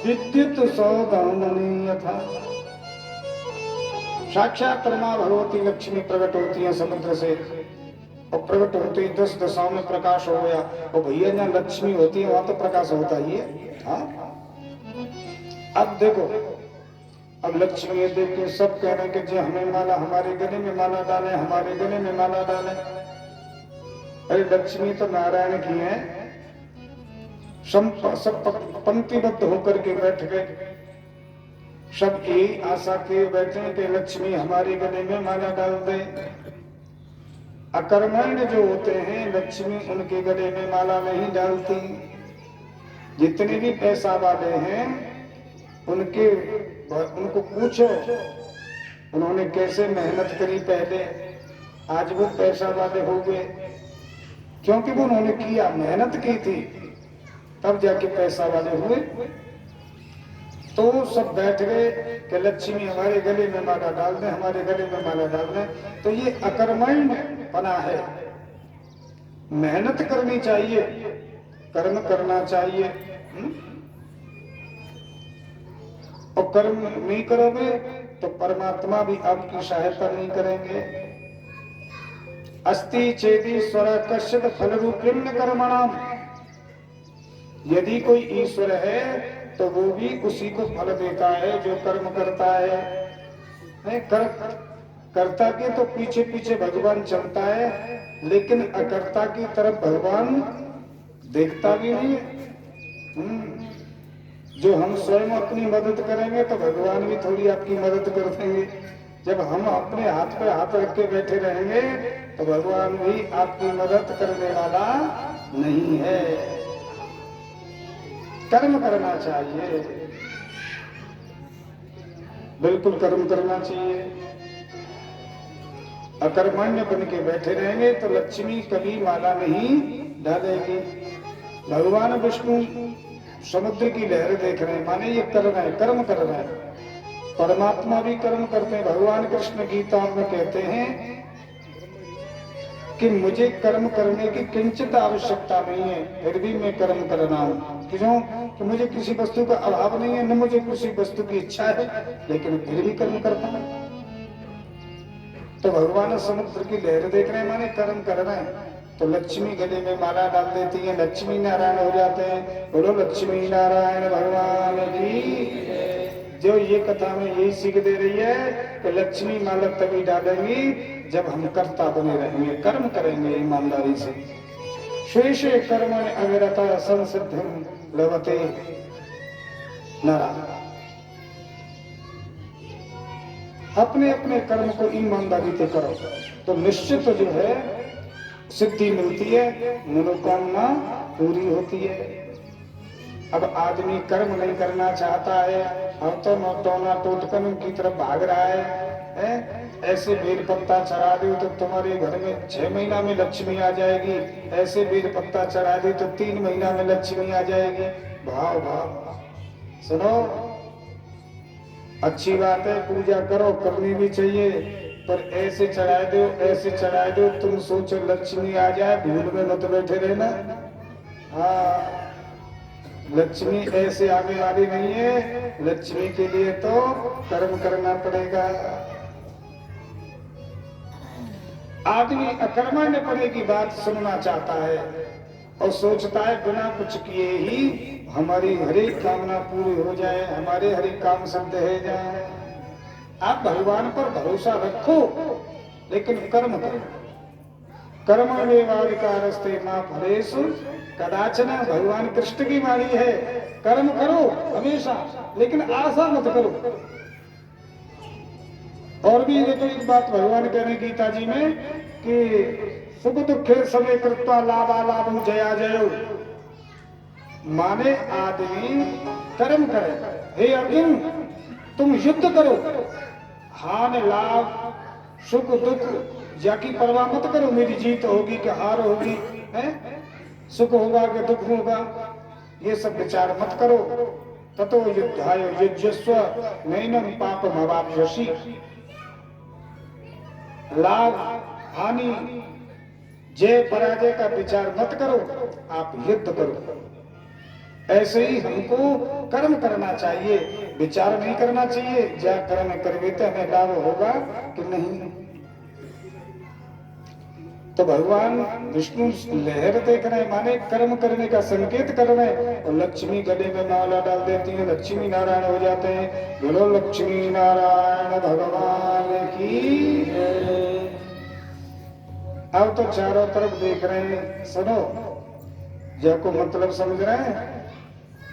विद्युत सौदामनी यथा। साक्षात रमा भगवती लक्ष्मी प्रकट होती है समुद्र से, और प्रकट होते ही 10 दिशाओं में प्रकाश हो गया। और भैया जहाँ लक्ष्मी होती है वहां तो प्रकाश होता ही है। हाँ अब देखो, अब लक्ष्मी देख के सब कह रहे हैं कि जी हमें माला, हमारे गले में माला डाले, हमारे गले में माला डाले। अरे लक्ष्मी तो नारायण की है। सब पंक्तिबद्ध होकर के बैठ गए, सब यही आशा के बैठे कि लक्ष्मी हमारे गले में माला डाल दे। अकर्मण्य जो होते हैं लक्ष्मी उनके गले में माला नहीं डालती। जितने भी पैसा वाले हैं उनको पूछो उन्होंने कैसे मेहनत करी पहले, आज वो पैसा वाले हो गए, क्योंकि वो उन्होंने किया, मेहनत की थी, तब जाके पैसा वाले हुए। तो सब बैठ गए कि लक्ष्मी हमारे गले में माला डाल दें, हमारे गले में माला डाल दें। तो ये अकर्मण्य पना है। मेहनत करनी चाहिए, कर्म करना चाहिए। और कर्म नहीं करोगे तो परमात्मा भी आपकी सहायता नहीं करेंगे। अस्ति चेदीश्वर कश्चित् फल रूपेण कर्मणाम। यदि कोई ईश्वर है तो वो भी उसी को फल देता है जो कर्म करता है। नहीं कर्ता के तो पीछे पीछे भगवान चलता है, लेकिन अकर्ता की तरफ भगवान देखता भी नहीं है। जो हम स्वयं अपनी मदद करेंगे तो भगवान भी थोड़ी आपकी मदद कर देंगे। जब हम अपने हाथ पे हाथ रख के बैठे रहेंगे तो भगवान भी आपकी मदद करने वाला नहीं है। कर्म करना चाहिए, बिल्कुल कर्म करना चाहिए। अकर्मण्य बन के बैठे रहेंगे तो लक्ष्मी कभी माला नहीं डालेगी। भगवान विष्णु समुद्र की लहर देख रहे हैं, माने ये कर रहे हैं, कर्म कर रहे हैं। परमात्मा भी कर्म करते हैं। भगवान कृष्ण गीता में कहते हैं कि मुझे कर्म करने की किंचित आवश्यकता नहीं है, फिर भी मैं कर्म कर रहा हूँ। क्यों? कि मुझे किसी वस्तु का अभाव नहीं है, न मुझे किसी वस्तु की इच्छा है, लेकिन फिर भी कर्म करता हूँ। तो भगवान समुद्र की लहर देख रहे हैं, माने कर्म कर रहे हैं। तो लक्ष्मी गले में माला डाल देती है, लक्ष्मी नारायण हो जाते हैं। बोलो लक्ष्मी नारायण भगवान की। जो ये कथा में यही सीख दे रही है कि लक्ष्मी माला तभी डालेंगी जब हम कर्ता बने रहेंगे, कर्म करेंगे ईमानदारी से। शेषे कर्मणि अविरता संसिद्धिं लभते नरः। अपने अपने कर्म को ईमानदारी से करो तो निश्चित जो है सिद्धि मिलती है, मनोकामना पूरी होती है। अब आदमी कर्म नहीं करना चाहता है, अब तो टोना टोटकन की तरफ भाग रहा है? ऐसे बेल पत्ता चढ़ा दो तो तुम्हारे घर में 6 महीना में लक्ष्मी आ जाएगी, ऐसे बेल पत्ता चढ़ा दे तो 3 महीना में लक्ष्मी आ जाएगी। भाव भाव सुनो, अच्छी बात है, पूजा करो, करनी भी चाहिए, पर ऐसे चढ़ा दो, ऐसे चढ़ा दो, तुम सोचो लक्ष्मी आ जाए, भूल में मत बैठे रहना। हाँ, लक्ष्मी ऐसे आने वाली नहीं है। लक्ष्मी के लिए तो कर्म करना पड़ेगा। आदमी अकर्मण्य पने की बात सुनना चाहता है और सोचता है बिना कुछ किए ही हमारी हर एक कामना पूरी हो जाए, हमारे हर एक काम सिद्ध हो जाए। आप भगवान पर भरोसा रखो, लेकिन कर्म करो। कर्मण्येवाधिकारस्ते मा फलेषु कदाचन। भगवान कृष्ण की वाणी है, कर्म करो हमेशा, लेकिन आशा मत करो। और भी देखो एक बात भगवान कह रहे गीता जी में कि सुख दुखे समय कृत्वा लाभालाभ जया जयो। माने आदमी कर्म करे। हे अर्जुन, तुम युद्ध करो, हान लाभ सुख दुख जाकी परवाह मत करो, मेरी जीत होगी कि हार होगी, है? सुख होगा कि दुख होगा, ये सब विचार मत करो। ततो युद्धाय युज्यस्व नैनं पापम अवाप्स्यसि। लाभ हानि जय पराजय का विचार मत करो, आप युद्ध करो। ऐसे ही हमको कर्म करना चाहिए, विचार नहीं करना चाहिए जा कर्म करवे तो हमें लाभ होगा कि नहीं। तो भगवान विष्णु लहर देख रहे हैं, माने कर्म करने का संकेत कर रहे हैं। और लक्ष्मी गले में माला डाल देती है, लक्ष्मी नारायण हो जाते हैं। बोलो लक्ष्मी नारायण भगवान की। अब तो चारों तरफ देख रहे हैं। सुनो, जब को मतलब समझ रहे हैं,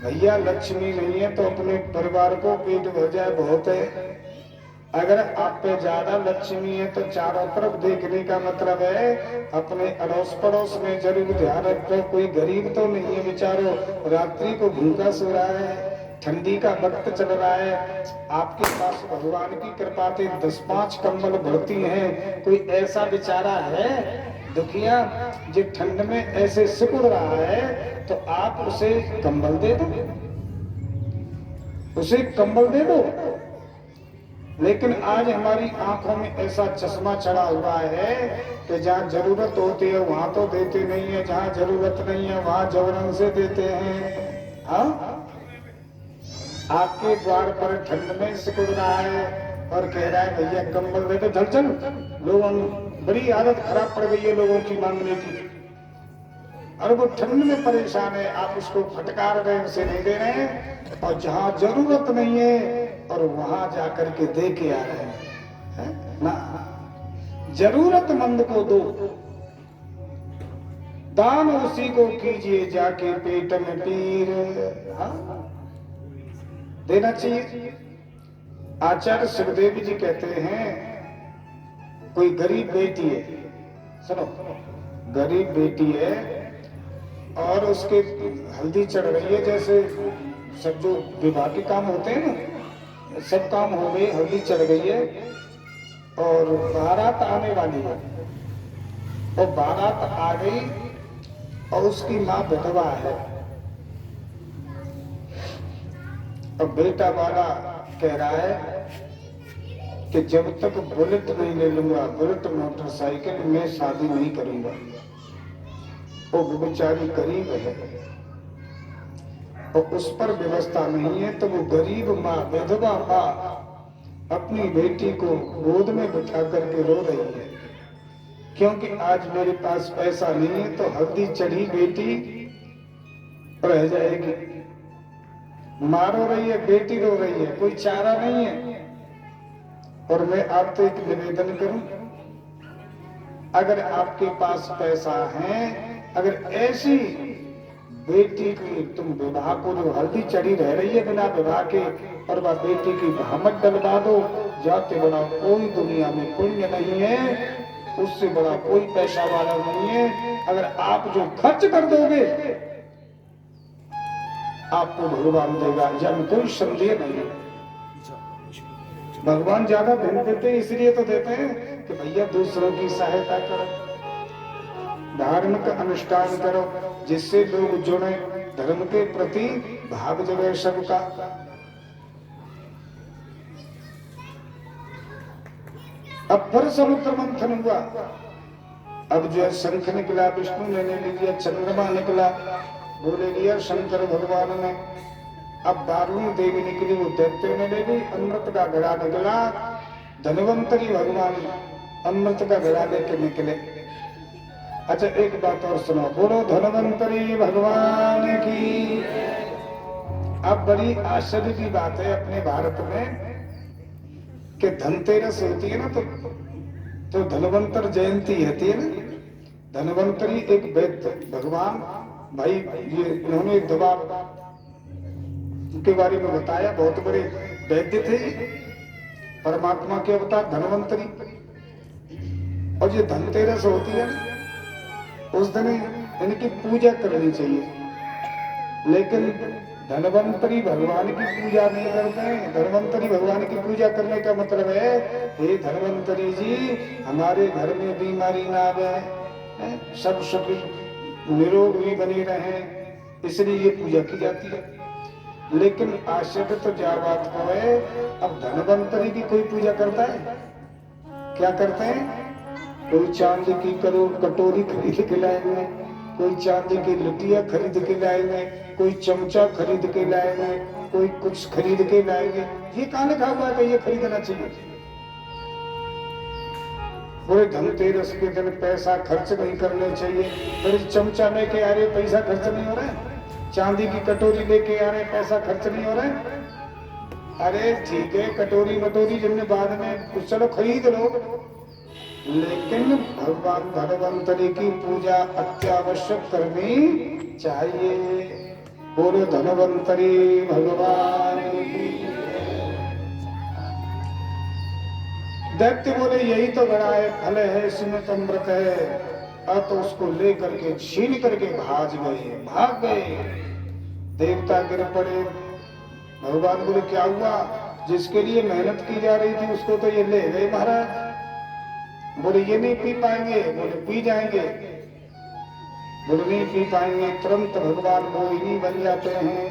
भैया लक्ष्मी नहीं है तो अपने परिवार को पेट भर जाए बहुत है। अगर आप पे ज्यादा लक्ष्मी है तो चारों तरफ देखने का मतलब है अपने अड़ोस पड़ोस में जरूर ध्यान रखो। कोई गरीब तो नहीं है बेचारो, रात्रि को भूखा सो रहा है, ठंडी का वक्त चल रहा है, आपके पास भगवान की कृपा से 10-5 कंबल भरती हैं। कोई ऐसा बेचारा है दुखिया जो ठंड में ऐसे सिकुड़ रहा है, तो आप उसे कंबल दे दो, उसे कंबल दे दो। लेकिन आज हमारी आंखों में ऐसा चश्मा चढ़ा हुआ है कि जहाँ जरूरत होती है वहां तो देते नहीं है, जहाँ जरूरत नहीं है वहां जबरन से देते हैं। हाँ, आपके द्वार पर ठंड में सिकुड़ रहा है और कह रहा है भैया कंबल दे दो, चल चल। लोगों बड़ी आदत खराब पड़ गई है लोगों की मांगने की, और वो ठंड में परेशान है, आप उसको फटकार रहे हैं, उसे नहीं दे रहे हैं। और जहाँ जरूरत नहीं है और वहां जाकर के दे के आ रहे हैं ना। जरूरतमंद को दो, दान उसी को कीजिए जाके पेट में पीर। हाँ? देना चाहिए। आचार्य सुखदेव जी कहते हैं कोई गरीब बेटी है, सुनो, गरीब बेटी है और उसके हल्दी चढ़ रही है, जैसे सब जो विवाह के काम होते हैं ना, सब काम हो गए, हल्दी चढ़ गई है और बारात आने वाली है, और बारात आ गई और उसकी माँ विधवा है, और बेटा वाला कह रहा है कि जब तक बुलेट नहीं ले लूंगा, बुलेट मोटरसाइकिल, मैं शादी नहीं करूंगा। वो बेचारी गरीब है और उस पर व्यवस्था नहीं है, तो वो गरीब माँ, विधवा माँ अपनी बेटी को गोद में बिठा करके रो रही है, क्योंकि आज मेरे पास पैसा नहीं है, तो हल्दी चढ़ी बेटी रह जाएगी। माँ रो रही है, बेटी रो रही है, कोई चारा नहीं है। और मैं आपसे एक निवेदन करूं, अगर आपके पास पैसा है, अगर ऐसी बेटी की तुम विवाह को, जो हल्दी चढ़ी रह रही है बिना विवाह के, और वह बेटी की भामट डलवा दो, जाते बड़ा कोई दुनिया में पुण्य नहीं है, उससे बड़ा कोई पैसा वाला नहीं है। अगर आप जो खर्च कर दोगे आपको भगवान देगा, जब कोई संदेह नहीं है। भगवान ज्यादा धन देते हैं, इसलिए तो देते हैं कि भैया दूसरों की सहायता करो, धार्मिक अनुष्ठान करो, जिससे लोग जुड़े, धर्म के प्रति भाव जगे सबका। अब फिर समुद्र मंथन हुआ, अब जो है शंख निकला, विष्णु ने ले लिया, चंद्रमा निकला, बोले लिया शंकर भगवान ने। अब 12वीं देवी निकली, वो दैत्य ने ले ली, अमृत का घड़ा निकला, धनवंतरी भगवान अमृत का घड़ा लेके निकले। अच्छा एक बात और सुनो, बोलो धनवंतरी भगवान की। अब बड़ी आश्चर्य की बात है अपने भारत में कि धनतेरस होती है ना, तो धनवंतर जयंती होती है ना। धनवंतरी एक वैद्य भगवान, भाई ये इन्होंने दवा के बारे में बताया, बहुत बड़े वैद्य थे, परमात्मा के अवतार धनवंतरी। और ये धनतेरस होती है ना, उस दिन इनकी पूजा करनी चाहिए, लेकिन धनवंतरी भगवान की पूजा नहीं करते हैं। धनवंतरी भगवान की पूजा करने का मतलब है, हे धनवंतरी जी हमारे घर में बीमारी ना आवे, सब सुख निरोग भी बने रहे, इसलिए ये पूजा की जाती है। लेकिन आश्चर्य तो क्या बात को है, अब धनवंतरी की कोई पूजा करता है? क्या करते हैं? कोई चांदी की कटोरी खरीद के लाएंगे, कोई चांदी की लुटिया खरीद के लाएंगे, कोई चमचा खरीद के लाएंगे, कोई कुछ खरीद के लाएंगे। ये कहाँ लिखा हुआ है कि ये खरीदना चाहिए? पूरे धनतेरस के दिन पैसा खर्च नहीं करने चाहिए। फिर चमचा लेके आ रहे, पैसा खर्च नहीं हो रहा है, चांदी की कटोरी लेके आ रहे, पैसा खर्च नहीं हो रहा है। अरे ठीक है, कटोरी मटोरी जिनने बाद में कुछ चलो खरीद लो, लेकिन भगवान धनवंतरी की पूजा अत्यावश्यक करनी चाहिए। बोलो धनवंतरी भगवान की। दैत्य बोले यही तो बड़ा है, फल है, सुमित अमृत है। अब तो उसको लेकर के छीन करके भाग गए। देवता गिर पड़े। भगवान बोले क्या हुआ? जिसके लिए मेहनत की जा रही थी उसको तो ये ले गए महाराज। बोले ये नहीं पी पाएंगे। बोले पी जाएंगे। बोले नहीं पी पाएंगे। तुरंत भगवान मोहिनी बन जाते हैं।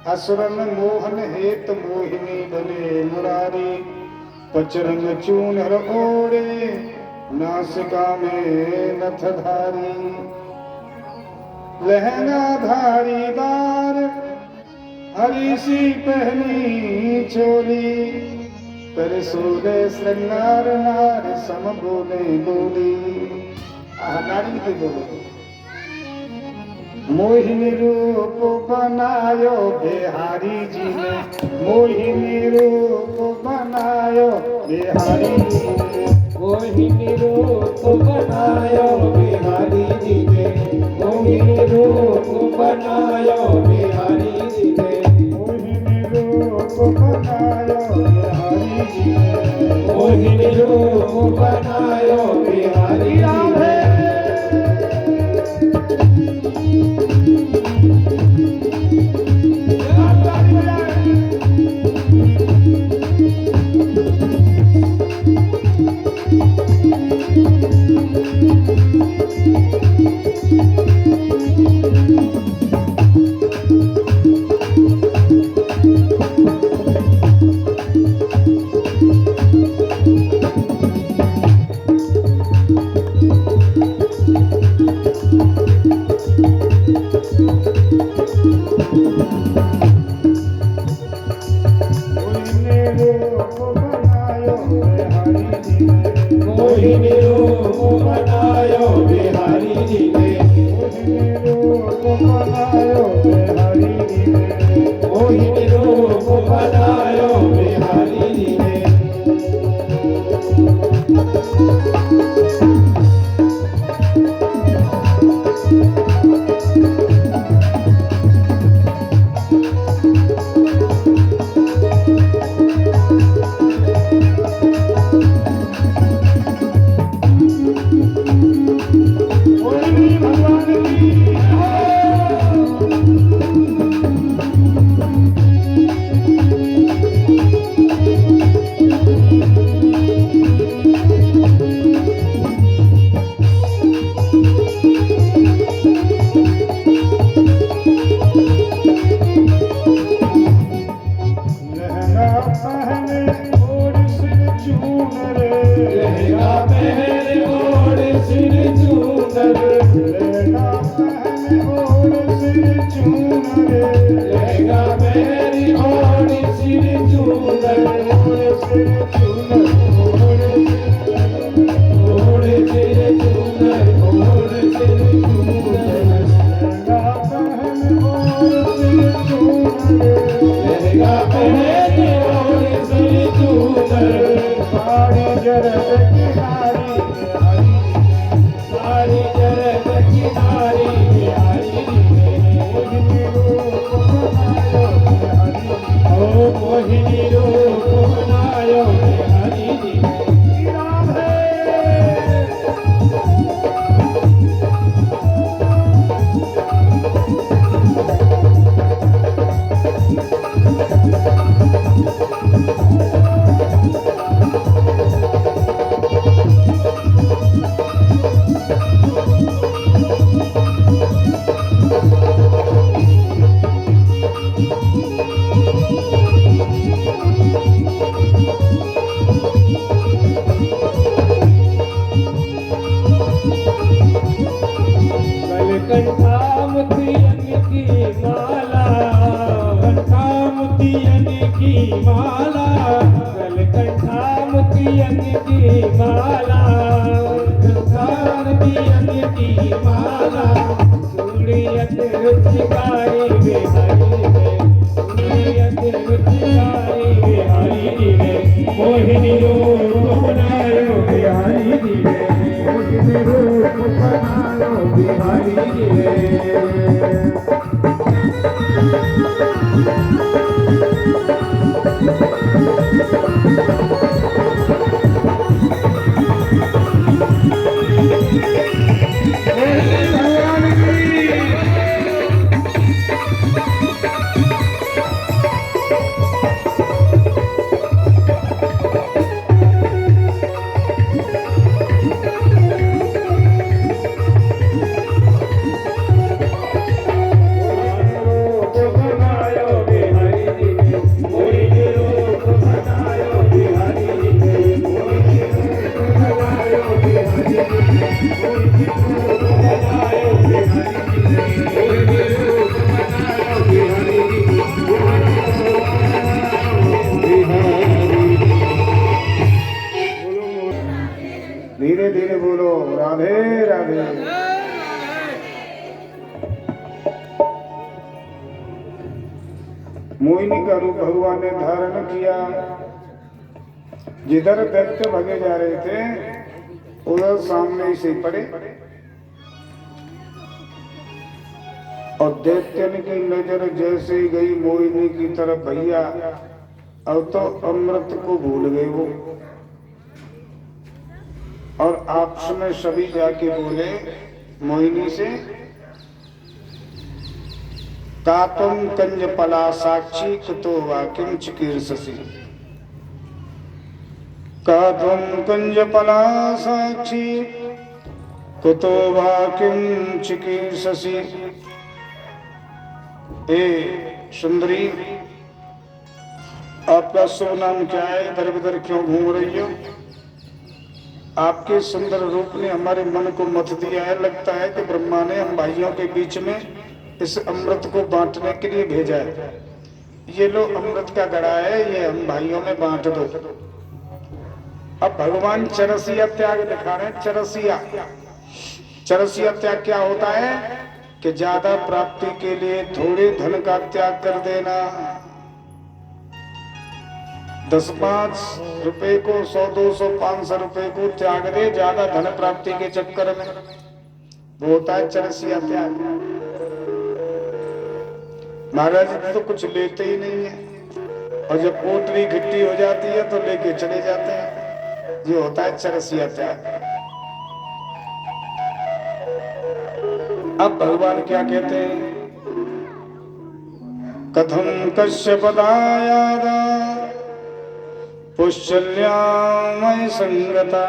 असुरन मोहन हेत मोहिनी बने मुरारी, पचरंग चूनर ओढ़े नासिका में नथधारी, लहंगा धारीदार हरी सी पहनी चोली, कर सोले श्रृंगार नार सम बोले बोली। नारी की बोले मोहिनी रूप बनायो बिहारी जी ने, मोहिनी रूप बनायो बिहारी जी ने, मोहिनी रूप बनायो बिहारी जी ने, मोहिनी रूप बनायो बिहारी जी ने, मोहिनी रूप बनायो जी ने मोहिनी रूप बनायो बिहारी ने मोहिनी रूप बनायो बिहारी जी ने मोहिनी रूप बनायो बिहारी जी ने लहंगा पहने और सिर चूनर लहंगा पहने और सिर चूनर लहंगा पहने और सिर चूनर साड़ी जरद किनारी सारी जरद किनारी बिहारी मोहिनी रूप बनायो बिहारी ओ मोहिनी रूप बनायो बिहारी जी राधे कंठामुतियन की माला कंठामुतियन की माला गल कंठामुतियन की माला कंठामुतियन की माला सूड़ियत रुचिकारी बिहारी रे सूड़ियत रुचिकारी बिहारी रे मोहिनी रूप बनायो बिहारी रे मोहिनी रूप बनायो बिहारी रे धीरे धीरे बोलो राधे राधे। मोहिनी का रूप भगवान ने धारण किया। जिधर दैत्य भगे जा रहे थे उधर सामने से पड़े और दैत्यन की नजर जैसे गई मोहिनी की तरफ भैया अब तो अमृत को भूल गए वो, और आपस में सभी जाके बोले मोहिनी से, कातुम कंज पला साक्षी कुतो वाक्यम चिकीर्षसि। कातुम कंज पला साक्षी कुतो वाक्यम चिकीर्षसि। ए सुंदरी, आपका शुभ नाम क्या है? इधर उधर क्यों घूम रही हो? आपके सुंदर रूप ने हमारे मन को मथ दिया है। लगता है कि ब्रह्मा ने हम भाइयों के बीच में इस अमृत को बांटने के लिए भेजा है। ये लो अमृत का घड़ा है, ये हम भाइयों में बांट दो। अब भगवान चरसिया त्याग दिखा रहे हैं। चरसिया त्याग क्या होता है कि ज्यादा प्राप्ति के लिए थोड़े धन का त्याग कर देना। 10-5 रुपए को 100-200 500 रुपए को त्याग दे ज्यादा धन प्राप्ति के चक्कर में, वो होता है चरसिया त्याग। महाराज तो कुछ लेते ही नहीं है, और जब पोटली घिट्टी हो जाती है तो लेके चले जाते हैं। ये होता है चरसिया त्याग। अब भगवान क्या कहते हैं? कथम कश्यपदायादा पुष्यल्यामय संगता।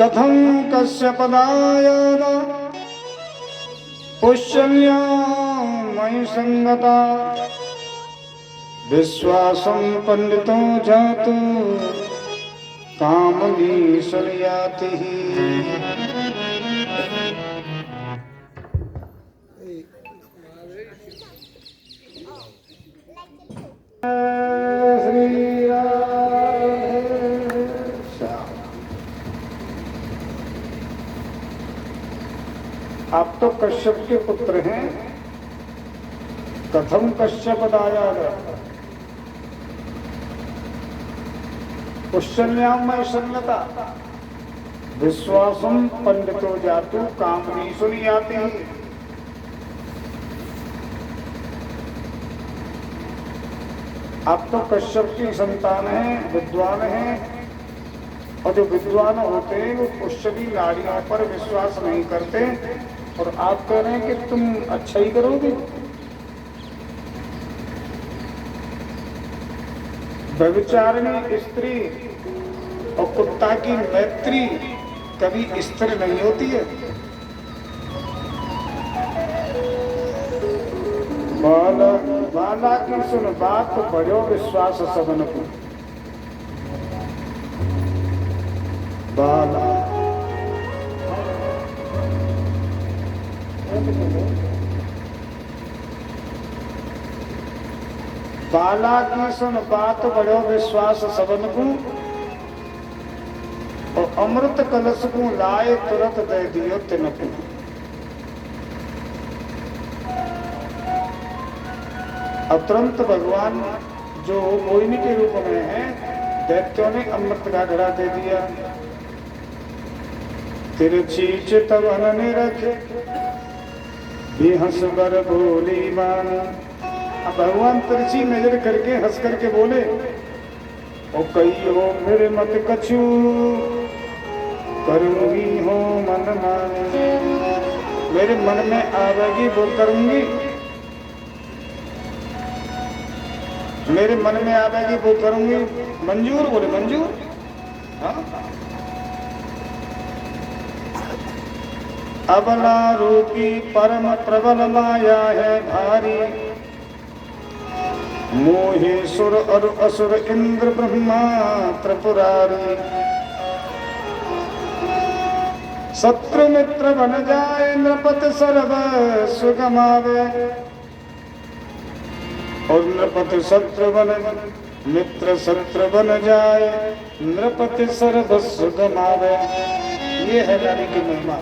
कथम कश्यपदायादा पुष्यल्यामय संगता। विश्वासं पंडितो जातु कामनी सलयाति। श्री आप तो कश्यप के पुत्र हैं। कथम कश्यपदायाद पुष्यल्यामय संगता। विश्वासम पंडितो जातु कामनी सुनियाति। आप तो कश्यप की संतान हैं, विद्वान हैं, और जो विद्वान होते हैं वो पुष्यवी नारियों पर विश्वास नहीं करते, और आप कह रहे हैं कि तुम अच्छा ही करोगे। व्यभिचारिणी स्त्री और कुत्ता की मैत्री कभी स्थिर नहीं होती है। बाला की सुन बात बड़ो विश्वास सबन को। बाला बाला की सुन बात बड़ो विश्वास सबन को, और अमृत कलश को लाए तुरंत दे दियो तिनको। अब तुरंत भगवान जो मोहिनी के रूप में है, दैत्यों ने अमृत का घड़ा दे दिया। तिरछी चितवन रखे भी हंस बर बोली मान। अब भगवान तिरछी नजर करके हंस करके बोले, ओ कही हो मेरे मत कछु करूंगी हो मन माने। मेरे मन में आवेगी वो करूंगी, मेरे मन में आवेगी वो करूंगी। मंजूर? बोले मंजूर। हाँ? अबला रूपी परम प्रबल माया है भारी। मोहे सुर और असुर इंद्र ब्रह्मा त्रिपुरारी। शत्रु मित्र बन जाए नृपति सर्व सुगमावे। और नृपति शत्रु बन मित्र शत्रु बन जाए नृपति सर्व सुगमावे। ये है रानी की महिमा।